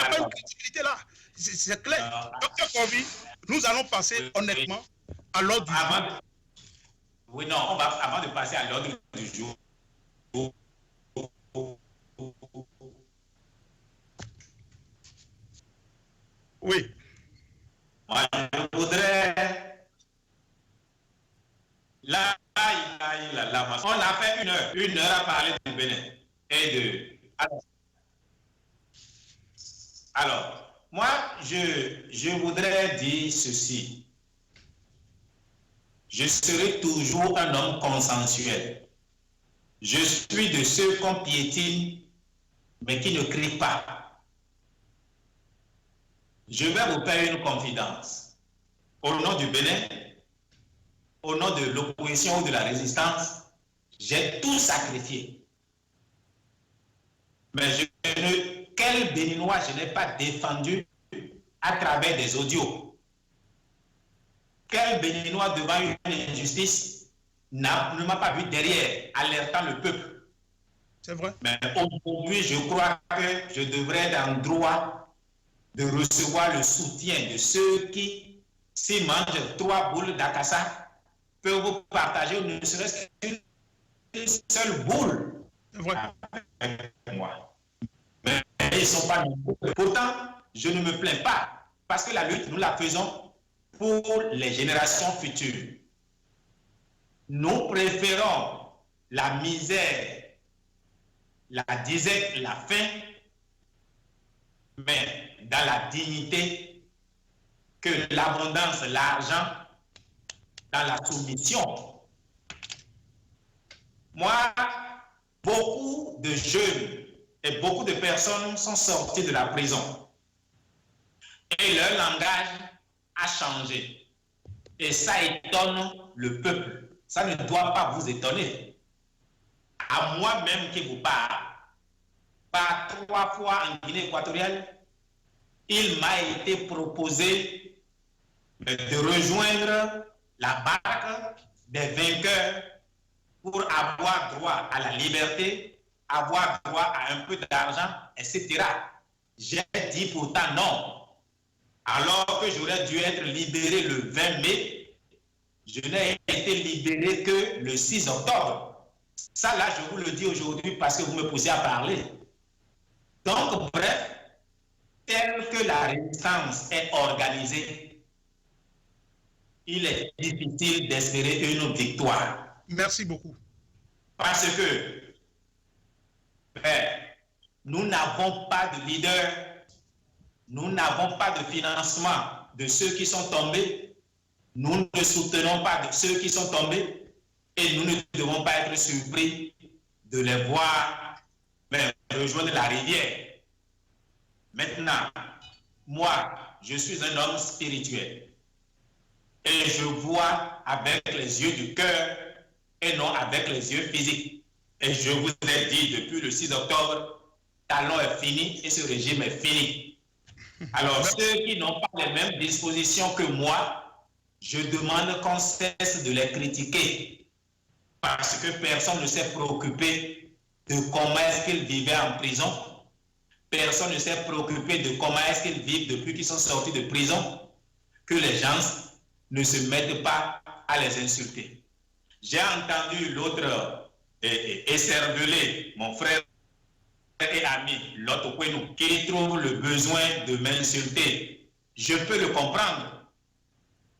a pas une crédibilité là. C'est clair. Docteur Corvi, nous allons passer honnêtement à l'ordre du jour. Oui, non, avant de passer à l'ordre du jour. Oui. Moi, je voudrais... Là, on a fait une heure à parler du Bénin et de... Alors, moi, je voudrais dire ceci. Je serai toujours un homme consensuel. Je suis de ceux qu'on piétine, mais qui ne crient pas. Je vais vous faire une confidence. Au nom du Bénin, au nom de l'opposition ou de la résistance, j'ai tout sacrifié. Mais quel Béninois je n'ai pas défendu à travers des audios? Quel Béninois devant une injustice ne m'a pas vu derrière, alertant le peuple? C'est vrai. Mais aujourd'hui, je crois que je devrais être en droit de recevoir le soutien de ceux qui, s'ils mangent 3 boules d'akassa, peuvent vous partager ne serait-ce qu'une seule boule avec moi. Mais ils ne sont pas nombreux. Pourtant, je ne me plains pas, parce que la lutte, nous la faisons pour les générations futures. Nous préférons la misère, la disette, la faim, mais dans la dignité, que l'abondance, l'argent, dans la soumission. Moi, beaucoup de jeunes et beaucoup de personnes sont sortis de la prison. Et leur langage a changé. Et ça étonne le peuple. Ça ne doit pas vous étonner. À moi-même qui vous parle, par 3 fois en Guinée équatoriale, il m'a été proposé de rejoindre la barque des vainqueurs pour avoir droit à la liberté, avoir droit à un peu d'argent, etc. J'ai dit pourtant non. Alors que j'aurais dû être libéré le 20 mai, je n'ai été libéré que le 6 octobre. Ça, là, je vous le dis aujourd'hui parce que vous me posez à parler. Donc, bref, tel que la résistance est organisée, il est difficile d'espérer une victoire. Merci beaucoup. Parce que nous n'avons pas de leader, nous n'avons pas de financement de ceux qui sont tombés, nous ne soutenons pas de ceux qui sont tombés et nous ne devons pas être surpris de les voir rejoindre la rivière. Maintenant, moi, je suis un homme spirituel et je vois avec les yeux du cœur et non avec les yeux physiques. Et je vous ai dit depuis le 6 octobre, Talon est fini et ce régime est fini. Alors, ceux qui n'ont pas les mêmes dispositions que moi, je demande qu'on cesse de les critiquer parce que personne ne s'est préoccupé de comment est-ce qu'ils vivaient en prison. Personne ne s'est préoccupé de comment est-ce qu'ils vivent depuis qu'ils sont sortis de prison, que les gens ne se mettent pas à les insulter. J'ai entendu l'autre écervelé, mon frère et ami, l'autre Kwenou, qui trouve le besoin de m'insulter. Je peux le comprendre.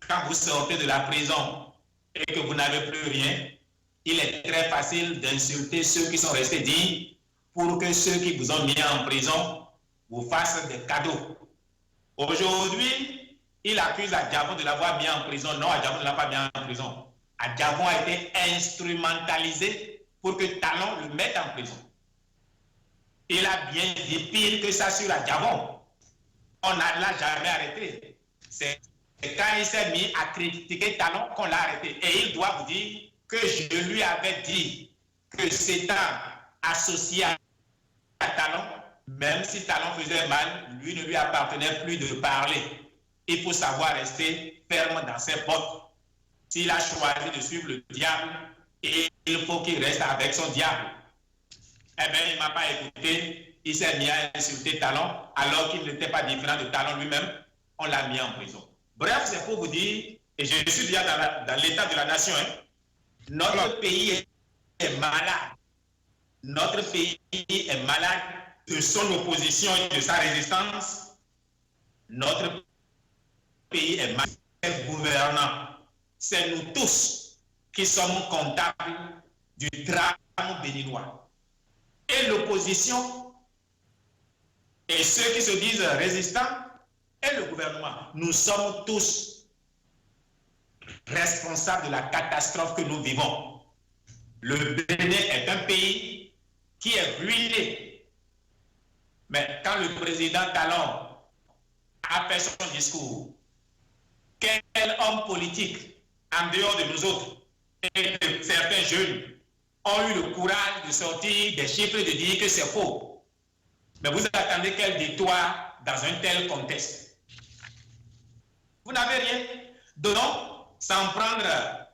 Quand vous sortez de la prison et que vous n'avez plus rien, il est très facile d'insulter ceux qui sont restés dignes pour que ceux qui vous ont mis en prison vous fassent des cadeaux. Aujourd'hui, il accuse Adjavon de l'avoir mis en prison. Non, Adjavon ne l'a pas mis en prison. Adjavon a été instrumentalisé pour que Talon le mette en prison. Il a bien dit pire que ça sur Adjavon. On ne l'a jamais arrêté. C'est quand il s'est mis à critiquer Talon qu'on l'a arrêté. Et il doit vous dire que je lui avais dit que s'étant associé à Talon, même si Talon faisait mal, lui ne lui appartenait plus de parler. Il faut savoir rester ferme dans ses bottes. S'il a choisi de suivre le diable, il faut qu'il reste avec son diable. Eh bien, il ne m'a pas écouté. Il s'est mis à insulter Talon, alors qu'il n'était pas différent de Talon lui-même. On l'a mis en prison. Bref, c'est pour vous dire, et je suis déjà dans l'état de la nation, notre pays est malade. Notre pays est malade de son opposition et de sa résistance. Notre pays est malade des gouvernants. C'est nous tous qui sommes comptables du drame béninois. Et l'opposition et ceux qui se disent résistants et le gouvernement, nous sommes tous responsables de la catastrophe que nous vivons. Le Bénin est un pays qui est ruiné. Mais quand le président Talon a fait son discours, quel homme politique en dehors de nous autres, et que certains jeunes ont eu le courage de sortir des chiffres et de dire que c'est faux. Mais vous attendez quel détour dans un tel contexte? Vous n'avez rien. Donc, s'en prendre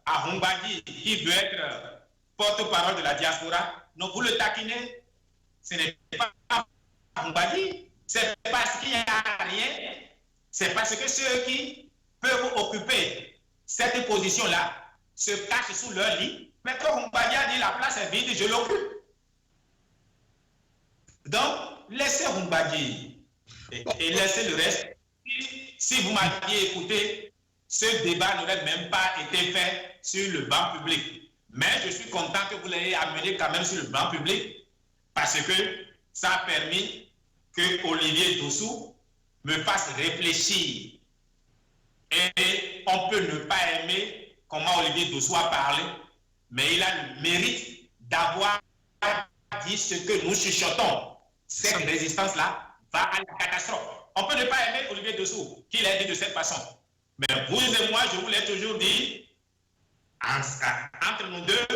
à Humbagi, qui veut être porte-parole de la diaspora, non, vous le taquinez. Ce n'est pas Humbagi. C'est parce qu'il n'y a rien. C'est parce que ceux qui peuvent occuper cette position-là se cachent sous leur lit. Mais quand Humbagi a dit la place est vide, je l'occupe. Donc, laissez Humbagi et laissez le reste. Si vous m'aviez écouté, ce débat n'aurait même pas été fait sur le banc public. Mais je suis content que vous l'ayez amené quand même sur le banc public parce que ça a permis que Olivier Dossou me fasse réfléchir. Et on peut ne pas aimer comment Olivier Dossou a parlé, mais il a le mérite d'avoir dit ce que nous chuchotons. Cette résistance-là va à la catastrophe. On peut ne pas aimer Olivier Dossou, qu'il ait dit de cette façon. Mais vous et moi, je vous l'ai toujours dit, entre nous deux,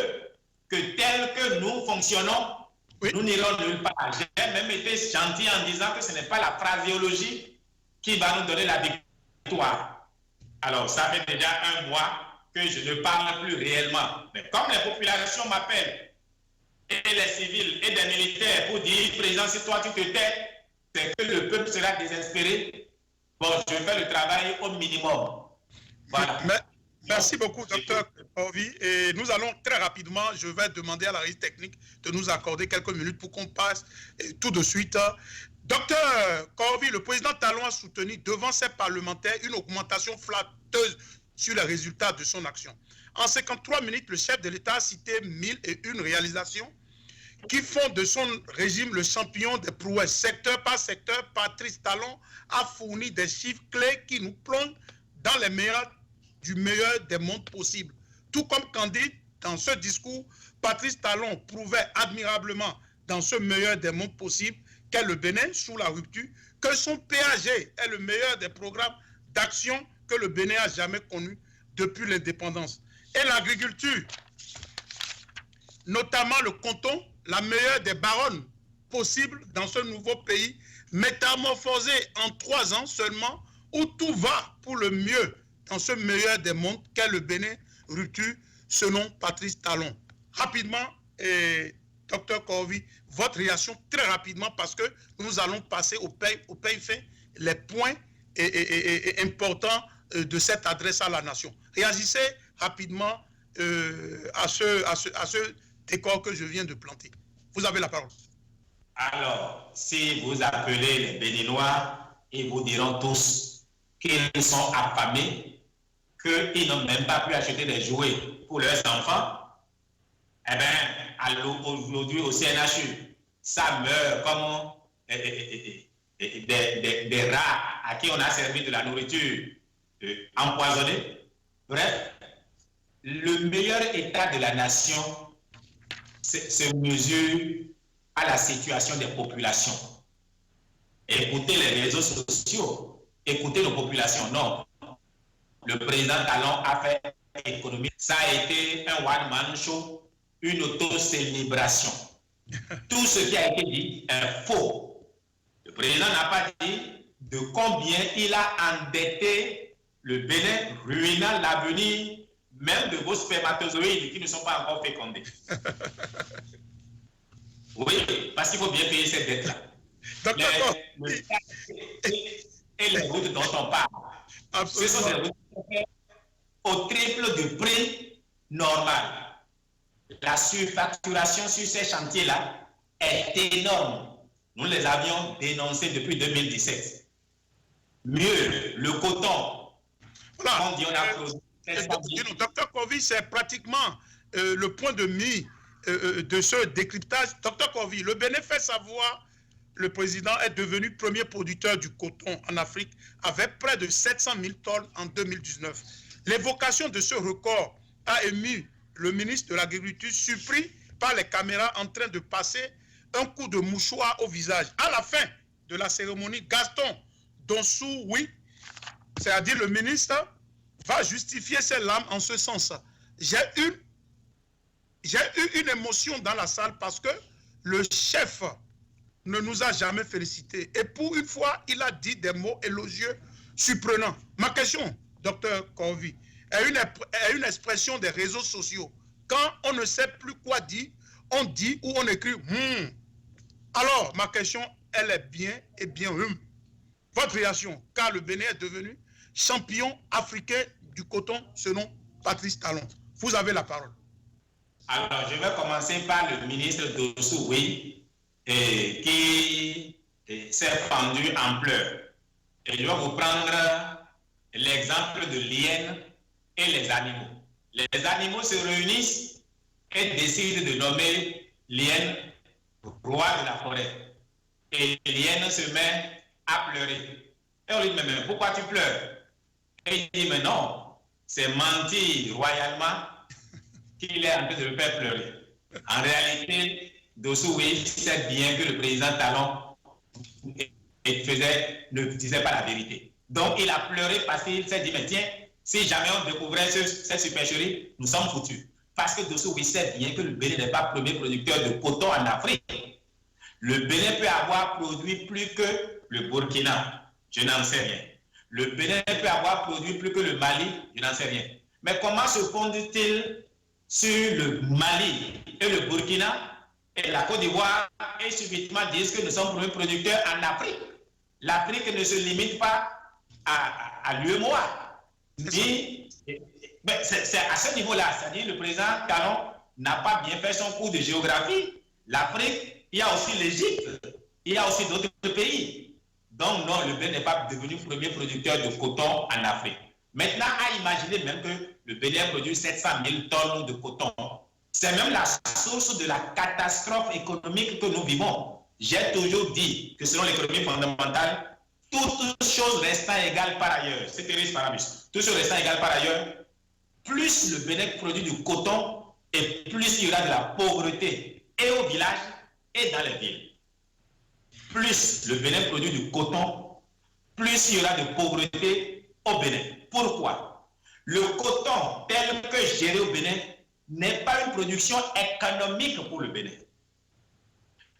que tel que nous fonctionnons, oui, nous n'irons nulle part. J'ai même été gentil en disant que ce n'est pas la phraséologie qui va nous donner la victoire. Alors, ça fait déjà un mois que je ne parle plus réellement. Mais comme les populations m'appellent, et les civils et des militaires, pour dire, président, si toi tu te tais, c'est que le peuple sera désespéré. Bon, je fais le travail au minimum. Voilà. Merci beaucoup, docteur Corvi. Et nous allons très rapidement, je vais demander à la régie technique de nous accorder quelques minutes pour qu'on passe tout de suite. Docteur Corvi, le président Talon a soutenu devant ses parlementaires une augmentation flatteuse sur les résultats de son action. En 53 minutes, le chef de l'État a cité 1001 réalisations qui font de son régime le champion des prouesses. Secteur par secteur, Patrice Talon a fourni des chiffres clés qui nous plongent dans les meilleurs du meilleur des mondes possibles. Tout comme Candide, dans ce discours, Patrice Talon prouvait admirablement dans ce meilleur des mondes possibles qu'est le Bénin sous la rupture, que son PAG est le meilleur des programmes d'action que le Bénin a jamais connu depuis l'indépendance. Et l'agriculture, notamment le coton, la meilleure des baronnes possibles dans ce nouveau pays, métamorphosé en 3 ans seulement, où tout va pour le mieux dans ce meilleur des mondes qu'est le Bénin, rupture, selon Patrice Talon. Rapidement, Dr Corvi, votre réaction très rapidement parce que nous allons passer au pays fait les points importants de cette adresse à la nation. Réagissez rapidement à ce décor que je viens de planter. Vous avez la parole. Alors, si vous appelez les Béninois, ils vous diront tous qu'ils sont affamés, qu'ils n'ont même pas pu acheter des jouets pour leurs enfants. Eh bien, aujourd'hui au CNHU, ça meurt comme des rats à qui on a servi de la nourriture empoisonnée. Bref, le meilleur état de la nation se mesure à la situation des populations. Écoutez les réseaux sociaux, écoutez nos populations. Non, le président Talon a fait économie. Ça a été un one-man show, une auto-célébration. Tout ce qui a été dit est faux. Le président n'a pas dit de combien il a endetté le Bénin, ruinant l'avenir même de vos spermatozoïdes qui ne sont pas encore fécondés. Oui, parce qu'il faut bien payer cette dette-là. Et les routes dont on parle, ce sont des routes au triple du prix normal. La surfacturation sur ces chantiers-là est énorme. Nous les avions dénoncés depuis 2017. Mieux, le coton. Voilà. On dit on a Docteur Corvi, c'est pratiquement le point de mire de ce décryptage. Docteur Corvi, le Bénin fait savoir, le président est devenu premier producteur du coton en Afrique avec près de 700 000 tonnes en 2019. L'évocation de ce record a ému le ministre de l'Agriculture, surpris par les caméras en train de passer un coup de mouchoir au visage. À la fin de la cérémonie, Gaston Donsou, oui, c'est-à-dire le ministre, va justifier ses larmes en ce sens. J'ai eu une émotion dans la salle parce que le chef ne nous a jamais félicités. Et pour une fois, il a dit des mots élogieux, surprenants. Ma question, docteur Corvi, est une expression des réseaux sociaux. Quand on ne sait plus quoi dire, on dit ou on écrit « Alors, ma question, elle est bien et bien Votre réaction, car le Bénin est devenu champion africain du coton selon Patrice Talon. Vous avez la parole. Alors, je vais commencer par le ministre Dossou-Ouei, qui s'est fendu en pleurs. Et je vais vous prendre l'exemple de l'hyène et les animaux. Les animaux se réunissent et décident de nommer l'hyène roi de la forêt. Et l'hyène se met à pleurer. Et on lui dit, mais pourquoi tu pleures? Et il dit, mais non, c'est mentir royalement qu'il est en train de le faire pleurer. En réalité, Dossou-Ouei sait bien que le président Talon ne disait pas la vérité. Donc, il a pleuré parce qu'il s'est dit, mais tiens, si jamais on découvrait cette supercherie, nous sommes foutus. Parce que Dossou-Ouei sait bien que le Bénin n'est pas le premier producteur de coton en Afrique. Le Bénin peut avoir produit plus que le Burkina, je n'en sais rien. Le Bénin peut avoir produit plus que le Mali, je n'en sais rien. Mais comment se fonde-t-il sur le Mali et le Burkina et la Côte d'Ivoire et subitement disent que nous sommes premiers producteurs en Afrique? L'Afrique ne se limite pas à l'UEMOA. C'est à ce niveau-là, c'est-à-dire le président Talon n'a pas bien fait son cours de géographie. L'Afrique, il y a aussi l'Égypte, il y a aussi d'autres pays. Donc non, le Bénin n'est pas devenu premier producteur de coton en Afrique. Maintenant, à imaginer même que le Bénin produit 700 000 tonnes de coton. C'est même la source de la catastrophe économique que nous vivons. J'ai toujours dit que selon l'économie fondamentale, toutes choses restant égales par ailleurs, c'est Thérèse Paramus, toutes choses restant égales par ailleurs, plus le Bénin produit du coton et plus il y aura de la pauvreté et au village et dans les villes. Plus le Bénin produit du coton, plus il y aura de pauvreté au Bénin. Pourquoi? Le coton tel que géré au Bénin n'est pas une production économique pour le Bénin.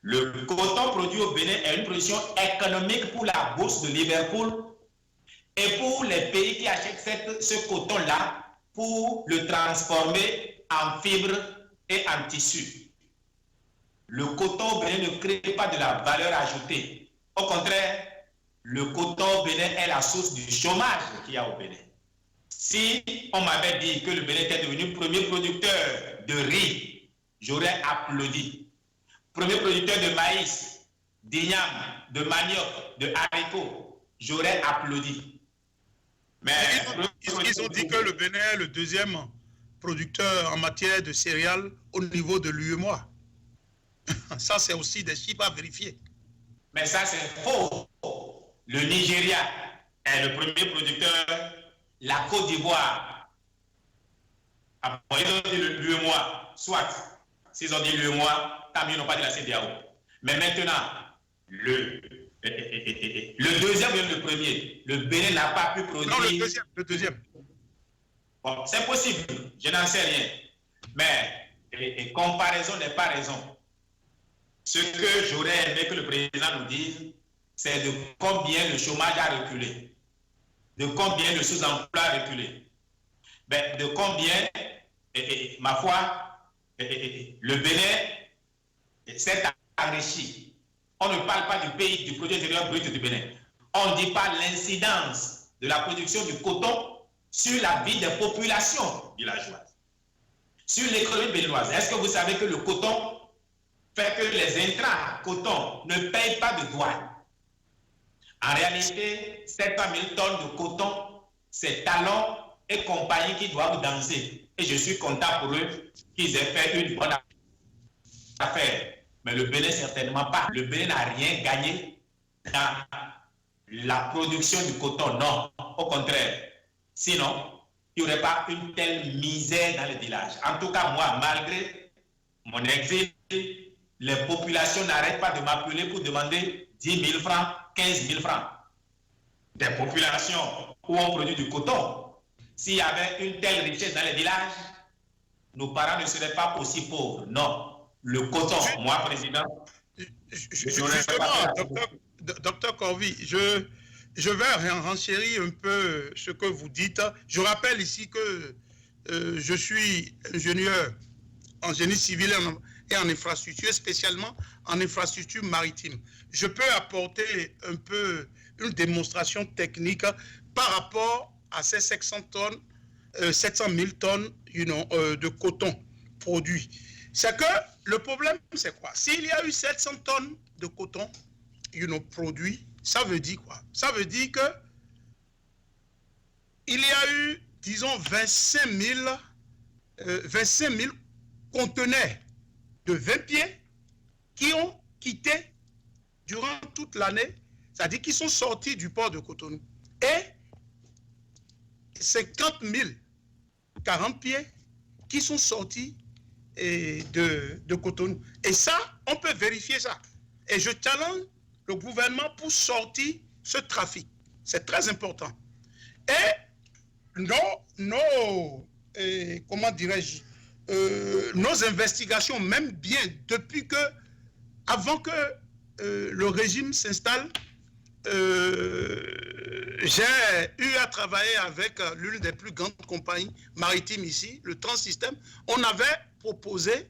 Le coton produit au Bénin est une production économique pour la bourse de Liverpool et pour les pays qui achètent ce coton-là pour le transformer en fibres et en tissu. Le coton au Bénin ne crée pas de la valeur ajoutée. Au contraire, le coton au Bénin est la source du chômage qu'il y a au Bénin. Si on m'avait dit que le Bénin était devenu premier producteur de riz, j'aurais applaudi. Premier producteur de maïs, d'igname, de manioc, de haricots, j'aurais applaudi. Mais ils ont dit que le Bénin est le deuxième producteur en matière de céréales au niveau de l'UEMOA. Ça, c'est aussi des chiffres à vérifier. Mais ça, c'est faux. Le Nigeria est le premier producteur. La Côte d'Ivoire, ils ont dit l'UEMOA, soit, s'ils ont dit l'UEMOA, tant mieux, ils n'ont pas dit la CEDEAO. Mais maintenant, le deuxième et le premier, le Bénin n'a pas pu produire... Non, le deuxième. Bon, c'est possible, je n'en sais rien. Mais comparaison n'est pas raison. Ce que j'aurais aimé que le président nous dise, c'est de combien le chômage a reculé, de combien le sous-emploi a reculé, de combien, ma foi, le Bénin s'est enrichi. On ne parle pas du pays, du produit intérieur brut du Bénin. On ne dit pas l'incidence de la production du coton sur la vie des populations villageoises, sur l'économie béninoise. Est-ce que vous savez que le coton fait que les intrants coton ne payent pas de douane? En réalité, 700 000 tonnes de coton, c'est Talon et compagnie qui doivent danser. Et je suis content pour eux qu'ils aient fait une bonne affaire. Mais le Bénin, certainement pas. Le Bénin n'a rien gagné dans la production du coton. Non, au contraire. Sinon, il n'y aurait pas une telle misère dans les villages. En tout cas, moi, malgré mon exil, les populations n'arrêtent pas de m'appeler pour demander 10 000 francs, 15 000 francs. Des populations où on produit du coton. s'il y avait une telle richesse dans les villages, nos parents ne seraient pas aussi pauvres. Non. Le coton, moi, président, justement, docteur Corvi, je vais renchérir un peu ce que vous dites. Je rappelle ici que je suis ingénieur en génie civil et en infrastructure, spécialement en infrastructure maritime. Je peux apporter un peu une démonstration technique par rapport à ces 700 000 tonnes de coton produit. C'est que le problème, c'est quoi? S'il y a eu 700 tonnes de coton produit, ça veut dire quoi? Ça veut dire que il y a eu, disons, 25 000 conteneurs de 20 pieds qui ont quitté durant toute l'année, c'est-à-dire qui sont sortis du port de Cotonou. Et 50 000 40 pieds qui sont sortis de Cotonou. Et ça, on peut vérifier ça. Et je challenge le gouvernement pour sortir ce trafic. C'est très important. Et comment dirais-je, nos investigations, même bien depuis que, avant que le régime s'installe, j'ai eu à travailler avec l'une des plus grandes compagnies maritimes ici, le Transsystème. On avait proposé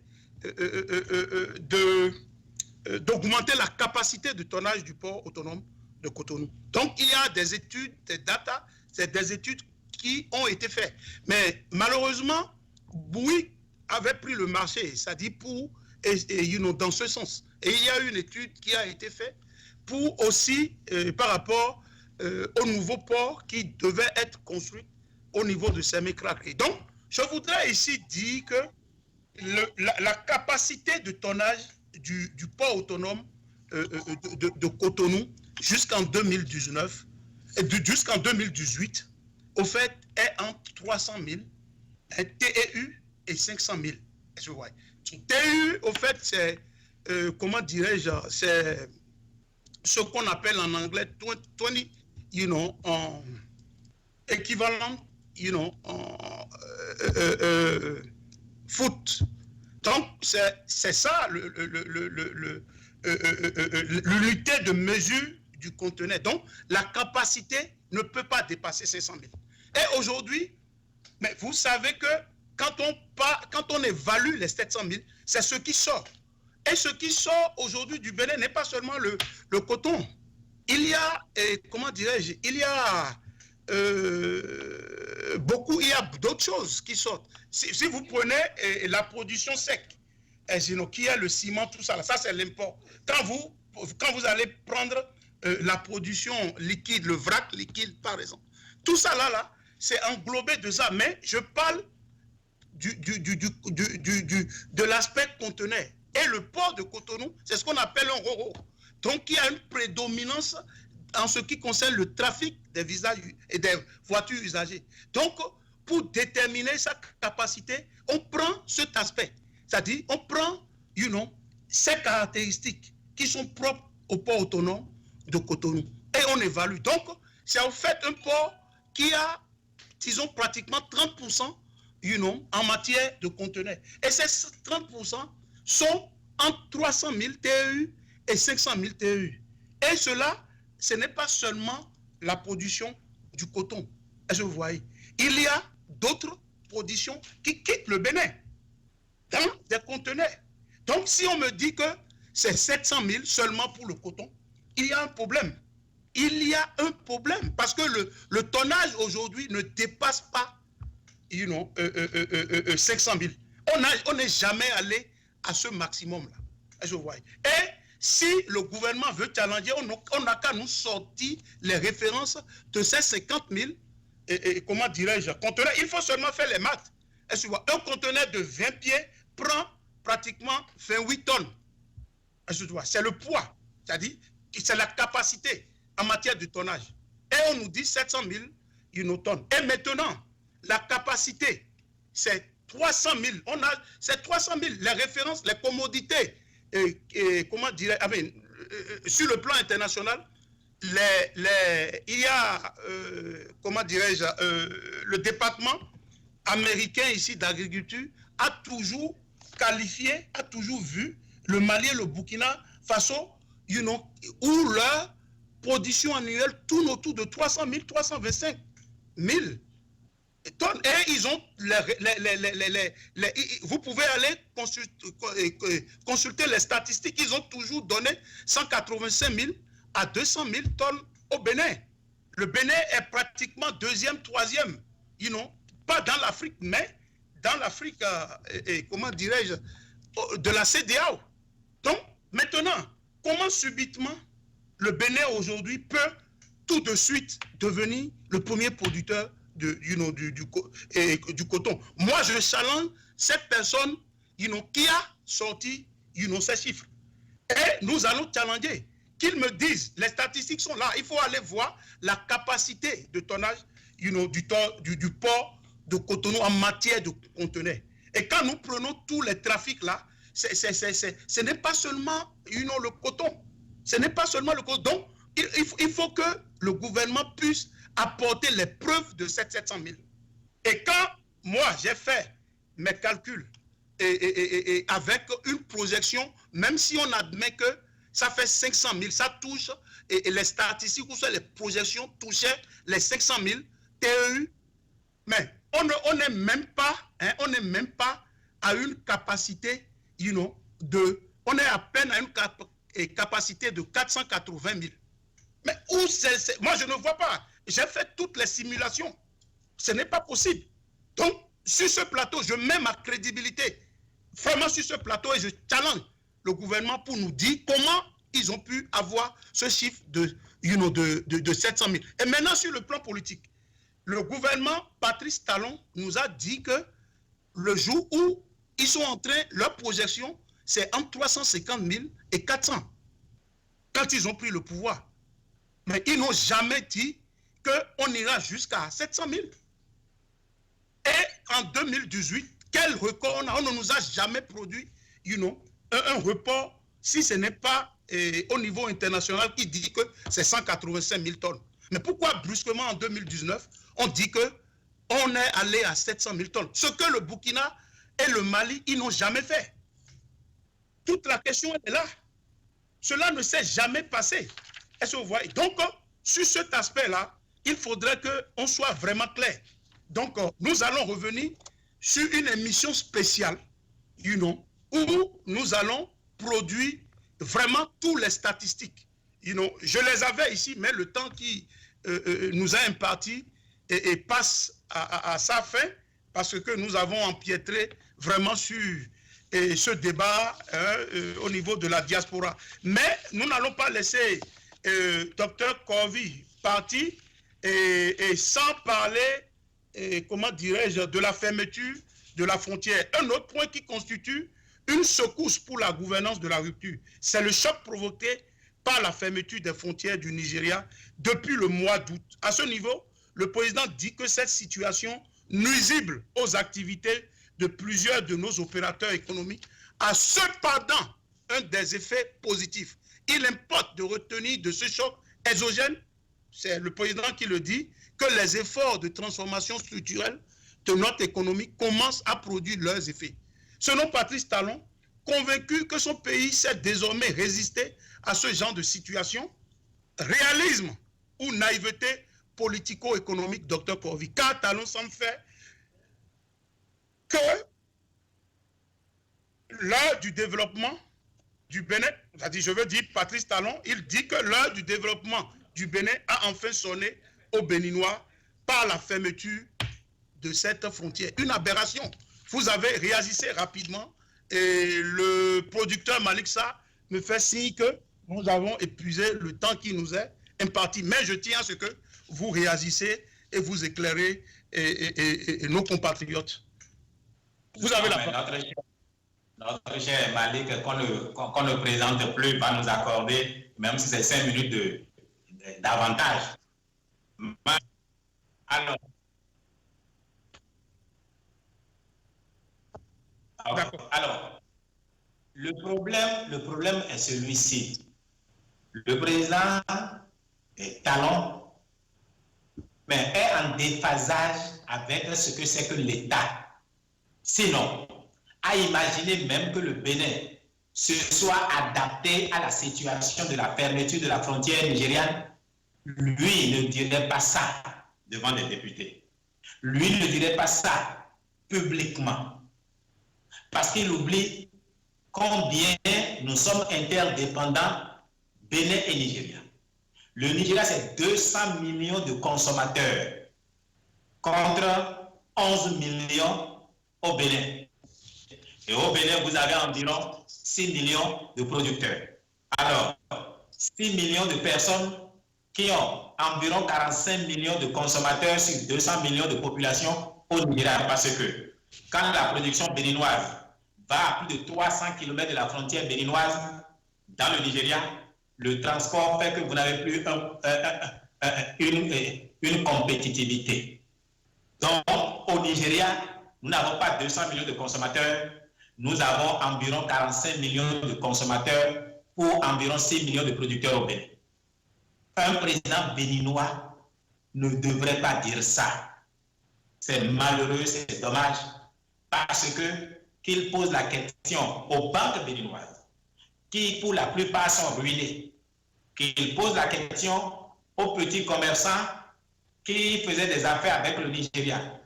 d'augmenter la capacité de tonnage du port autonome de Cotonou. Donc, il y a des études, des data, c'est des études qui ont été faites. Mais malheureusement, Bouygues avait pris le marché, c'est-à-dire dans ce sens. Et il y a une étude qui a été faite pour aussi, par rapport au nouveau port qui devait être construit au niveau de Sémé-Craqué. Donc, je voudrais ici dire que la capacité de tonnage du port autonome de Cotonou jusqu'en 2019, jusqu'en 2018, au fait, est entre 300 000 TEU et 500 000. TEU, au fait, c'est, comment dirais-je, c'est ce qu'on appelle en anglais 20, en équivalent, foot. Donc, c'est ça l'unité de mesure du conteneur. Donc, la capacité ne peut pas dépasser 500 000. Et aujourd'hui, mais vous savez que quand on évalue les 700 000, c'est ce qui sort. Et ce qui sort aujourd'hui du Bénin n'est pas seulement le coton. Il y a, comment dirais-je, il y a il y a d'autres choses qui sortent. Si vous prenez la production sec, qui est le ciment, tout ça, ça c'est l'import. Quand vous allez prendre la production liquide, le vrac liquide par exemple, tout ça là, c'est englobé de ça. Mais je parle de l'aspect conteneur. Et le port de Cotonou, c'est ce qu'on appelle un RORO. Donc, il y a une prédominance en ce qui concerne le trafic des visages et des voitures usagées. Donc, pour déterminer sa capacité, on prend cet aspect. C'est-à-dire, on prend, ces caractéristiques qui sont propres au port autonome de Cotonou. Et on évalue. Donc, c'est en fait un port qui a, disons, pratiquement 30% en matière de conteneurs. Et ces 30% sont entre 300 000 TEU et 500 000 TEU. Et cela, ce n'est pas seulement la production du coton. Est-ce que vous voyez? Il y a d'autres productions qui quittent le Bénin dans des conteneurs. Donc, si on me dit que c'est 700 000 seulement pour le coton, il y a un problème. Il y a un problème parce que le tonnage aujourd'hui ne dépasse pas 500 000. On n'est jamais allé à ce maximum-là. Je vois. Et si le gouvernement veut challenger, on n'a qu'à nous sortir les références de ces 50 000, comment dirais-je, conteneurs. Il faut seulement faire les maths. Un conteneur de 20 pieds prend pratiquement 28 tonnes. C'est le poids, c'est-à-dire c'est la capacité en matière de tonnage. Et on nous dit 700 000 tonnes. Et maintenant, la capacité, c'est 300 000. C'est 300 000. Les références, les commodités, comment dirais-je, sur le plan international, il y a, comment dirais-je, le département américain ici d'agriculture a toujours qualifié, a toujours vu le Mali et le Burkina Faso, où leur production annuelle tourne autour de 300 000, 325 000 tonnes. Et ils ont, vous pouvez aller consulter les statistiques, ils ont toujours donné 185 000 à 200 000 tonnes au Bénin. Le Bénin est pratiquement deuxième, troisième, pas dans l'Afrique, mais dans l'Afrique, comment dirais-je, de la CEDEAO. Donc, maintenant, comment subitement le Bénin aujourd'hui peut tout de suite devenir le premier producteur du coton? Moi, je challenge cette personne qui a sorti ces chiffres. Et nous allons challenger. Qu'ils me disent, les statistiques sont là, il faut aller voir la capacité de tonnage du port de Cotonou en matière de conteneurs. Et quand nous prenons tous les trafics là, ce n'est pas seulement le coton. Ce n'est pas seulement le coton. Donc, il faut que le gouvernement puisse apporter les preuves de ces 700 000. Et quand moi, j'ai fait mes calculs et avec une projection, même si on admet que ça fait 500 000, ça touche, et les statistiques ou les projections touchaient les 500 000 TEU, mais on n'est même pas, à une capacité, on est à peine à une capacité de 480 000. Mais où c'est, moi je ne vois pas. J'ai fait toutes les simulations. Ce n'est pas possible. Donc, sur ce plateau, je mets ma crédibilité vraiment sur ce plateau et je challenge le gouvernement pour nous dire comment ils ont pu avoir ce chiffre de 700 000. Et maintenant, sur le plan politique, le gouvernement Patrice Talon nous a dit que le jour où ils sont en train, leur projection, c'est entre 350 000 et 400 quand ils ont pris le pouvoir. Mais ils n'ont jamais dit qu'on ira jusqu'à 700 000. Et en 2018, quel record on a? On ne nous a jamais produit un report, si ce n'est pas au niveau international qui dit que c'est 185 000 tonnes. Mais pourquoi brusquement en 2019, on dit qu'on est allé à 700 000 tonnes? Ce que le Burkina et le Mali, ils n'ont jamais fait. Toute la question est là. Cela ne s'est jamais passé. Est-ce que vous voyez? Donc, sur cet aspect-là, il faudrait qu'on soit vraiment clair. Donc, nous allons revenir sur une émission spéciale, où nous allons produire vraiment toutes les statistiques. Je les avais ici, mais le temps qui nous a imparti et passe à sa fin, parce que nous avons empiétré vraiment sur ce débat au niveau de la diaspora. Mais nous n'allons pas laisser Dr Corvi partir et sans parler, comment dirais-je, de la fermeture de la frontière. Un autre point qui constitue une secousse pour la gouvernance de la rupture, c'est le choc provoqué par la fermeture des frontières du Nigeria depuis le mois d'août. À ce niveau, le président dit que cette situation nuisible aux activités de plusieurs de nos opérateurs économiques a cependant un des effets positifs. Il importe de retenir de ce choc exogène, c'est le président qui le dit, que les efforts de transformation structurelle de notre économie commencent à produire leurs effets. Selon Patrice Talon, convaincu que son pays sait désormais résister à ce genre de situation, réalisme ou naïveté politico-économique, Dr Corvi, car Talon semble faire que l'heure du développement du Bénin, c'est-à-dire, je veux dire, Patrice Talon, il dit que l'heure du développement du Bénin a enfin sonné aux Béninois par la fermeture de cette frontière. Une aberration. Vous avez réagi rapidement et le producteur Malik Sarr me fait signe que nous avons épuisé le temps qui nous est imparti. Mais je tiens à ce que vous réagissez et vous éclairez et nos compatriotes. Vous avez la parole. Notre cher Malik, qu'on ne présente plus, va nous accorder, même si c'est 5 minutes d'avantage. Alors, le problème est celui-ci. Le président Talon, mais est en déphasage avec ce que c'est que l'État. Sinon, à imaginer même que le Bénin se soit adapté à la situation de la fermeture de la frontière nigériane, lui ne dirait pas ça devant les députés. Lui ne dirait pas ça publiquement. Parce qu'il oublie combien nous sommes interdépendants, Bénin et Nigeria. Le Nigeria, c'est 200 millions de consommateurs contre 11 millions au Bénin. Et au Bénin, vous avez environ 6 millions de producteurs. Alors, 6 millions de personnes qui ont environ 45 millions de consommateurs sur 200 millions de population au Nigeria. Parce que quand la production béninoise va à plus de 300 km de la frontière béninoise dans le Nigeria, le transport fait que vous n'avez plus une compétitivité. Donc, au Nigeria, nous n'avons pas 200 millions de consommateurs, nous avons environ 45 millions de consommateurs pour environ 6 millions de producteurs au Bénin. Un président béninois ne devrait pas dire ça. C'est malheureux, c'est dommage, parce que qu'il pose la question aux banques béninoises, qui pour la plupart sont ruinées, qu'il pose la question aux petits commerçants qui faisaient des affaires avec le Nigeria,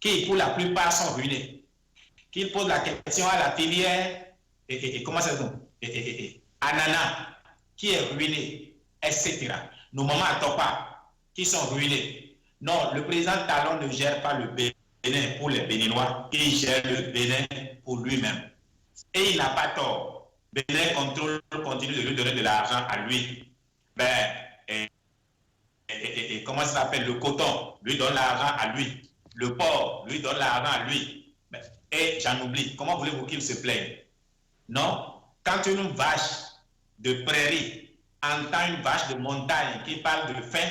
qui pour la plupart sont ruinés, qu'il pose la question à la filière, comment ça se dit, ananas, qui est ruinée, etc. Nos mamans à Topa, qui sont ruinés. Non, le président Talon ne gère pas le Bénin pour les Béninois, il gère le Bénin pour lui-même. Et il n'a pas tort. Bénin continue de lui donner de l'argent à lui. Comment ça s'appelle? Le coton lui donne l'argent à lui. Le porc lui donne l'argent à lui. Et j'en oublie. Comment voulez-vous qu'il se plaigne? Non. Quand une vache de prairie entend une vache de montagne qui parle de faim,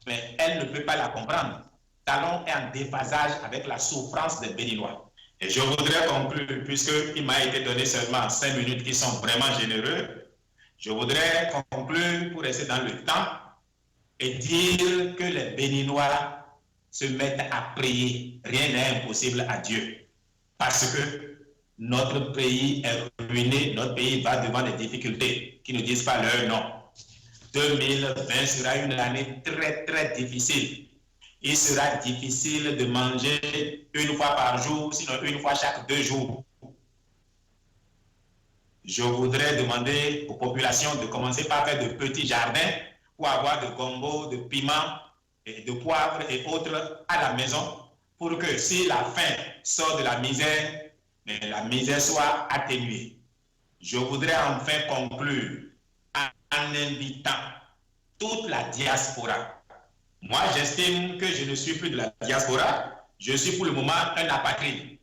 mais elle ne peut pas la comprendre. Talon est en déphasage avec la souffrance des Béninois. Et je voudrais conclure, puisqu'il m'a été donné seulement 5 minutes qui sont vraiment généreux, je voudrais conclure pour rester dans le temps et dire que les Béninois se mettent à prier. Rien n'est impossible à Dieu. Parce que notre pays est ruiné, notre pays va devant des difficultés qui ne disent pas leur nom. 2020 sera une année très, très difficile. Il sera difficile de manger une fois par jour, sinon une fois chaque 2 jours. Je voudrais demander aux populations de commencer par faire de petits jardins pour avoir de gombo, de piments, et de poivre et autres à la maison pour que si la faim sort de la misère, mais la misère soit atténuée. Je voudrais enfin conclure en invitant toute la diaspora. Moi, j'estime que je ne suis plus de la diaspora, je suis pour le moment un apatride.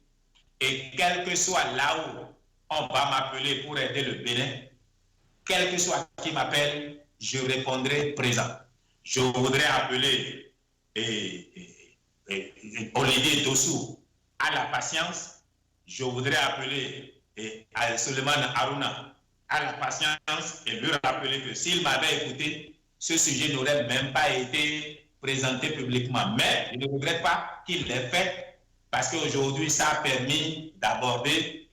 Et quel que soit là où on va m'appeler pour aider le Bénin, quel que soit qui m'appelle, je répondrai présent. Je voudrais appeler Olivier Dossou à la patience. Je voudrais appeler Suleiman Harouna à la patience et lui rappeler que s'il m'avait écouté, ce sujet n'aurait même pas été présenté publiquement. Mais je ne regrette pas qu'il l'ait fait parce qu'aujourd'hui, ça a permis d'aborder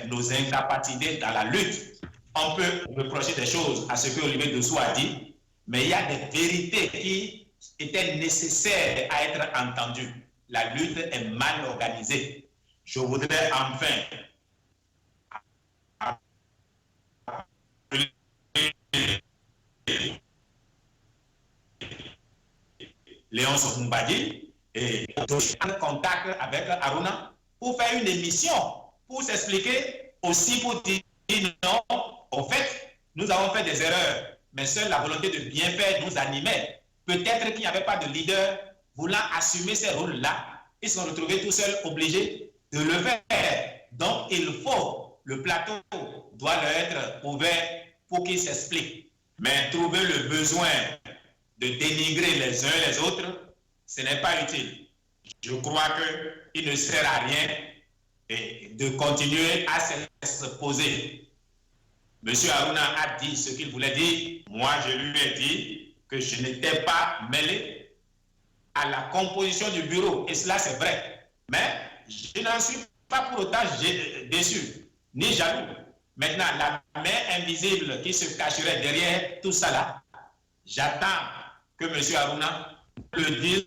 nos incapacités dans la lutte. On peut reprocher des choses à ce que Olivier Dossou a dit, mais il y a des vérités qui étaient nécessaires à être entendues. La lutte est mal organisée. Je voudrais enfin Léon Sokumbadi et en contact avec Aruna pour faire une émission, pour s'expliquer aussi, pour dire non, au fait, nous avons fait des erreurs, mais seule la volonté de bien faire nous animait. Peut-être qu'il n'y avait pas de leader voulant assumer ces rôles-là. Ils se sont retrouvés tout seuls, obligés de le faire. Donc, il faut, le plateau doit leur être ouvert pour qu'ils s'expliquent. Mais trouver le besoin de dénigrer les uns les autres, ce n'est pas utile. Je crois qu'il ne sert à rien de continuer à s'exposer. M. Aruna a dit ce qu'il voulait dire. Moi, je lui ai dit que je n'étais pas mêlé à la composition du bureau. Et cela, c'est vrai. Mais je n'en suis pas pour autant déçu, ni jaloux. Maintenant, la main invisible qui se cacherait derrière tout ça là, j'attends que M. Aruna le dise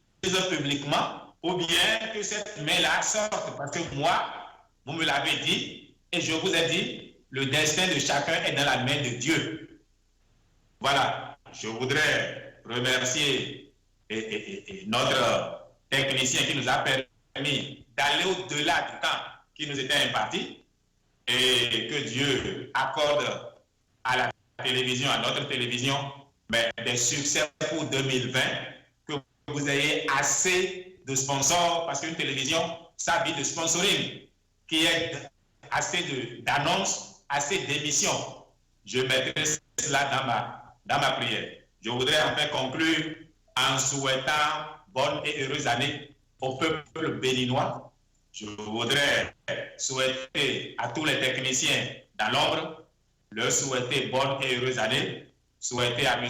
publiquement ou bien que cette main-là sorte. Parce que moi, vous me l'avez dit et je vous ai dit, le destin de chacun est dans la main de Dieu. Voilà, je voudrais remercier notre technicien qui nous a permis d'aller au-delà du temps qui nous était imparti et que Dieu accorde à la télévision, à notre télévision, mais des succès pour 2020, que vous ayez assez de sponsors, parce qu'une télévision, ça vit de sponsoring, qui est assez d'annonces, assez d'émissions. Je mettrai cela dans ma prière. Je voudrais enfin conclure en souhaitant bonne et heureuse année au peuple béninois. Je voudrais souhaiter à tous les techniciens dans l'ombre, leur souhaiter bonne et heureuse année, souhaiter à M.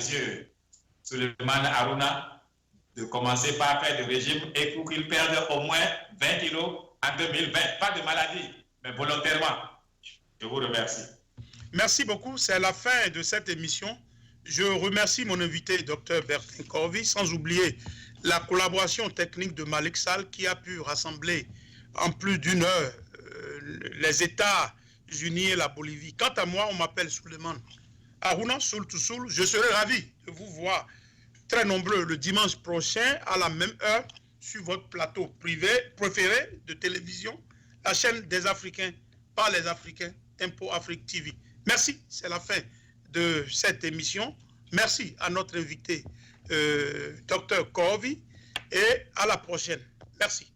Suleiman Aruna de commencer par faire du régime et pour qu'il perde au moins 20 kilos en 2020. Pas de maladie, mais volontairement. Je vous remercie. Merci beaucoup. C'est la fin de cette émission. Je remercie mon invité, Dr Bertin Corvi, sans oublier la collaboration technique de Malik Sall qui a pu rassembler en plus d'une heure les États-Unis et la Bolivie. Quant à moi, on m'appelle Suleiman Aruna Soul to Soul. Je serai ravi de vous voir très nombreux le dimanche prochain à la même heure sur votre plateau privé préféré de télévision, la chaîne des Africains, par les Africains, Tempo Afrique TV. Merci, c'est la fin de cette émission. Merci à notre invité, Dr Corvi, et à la prochaine. Merci.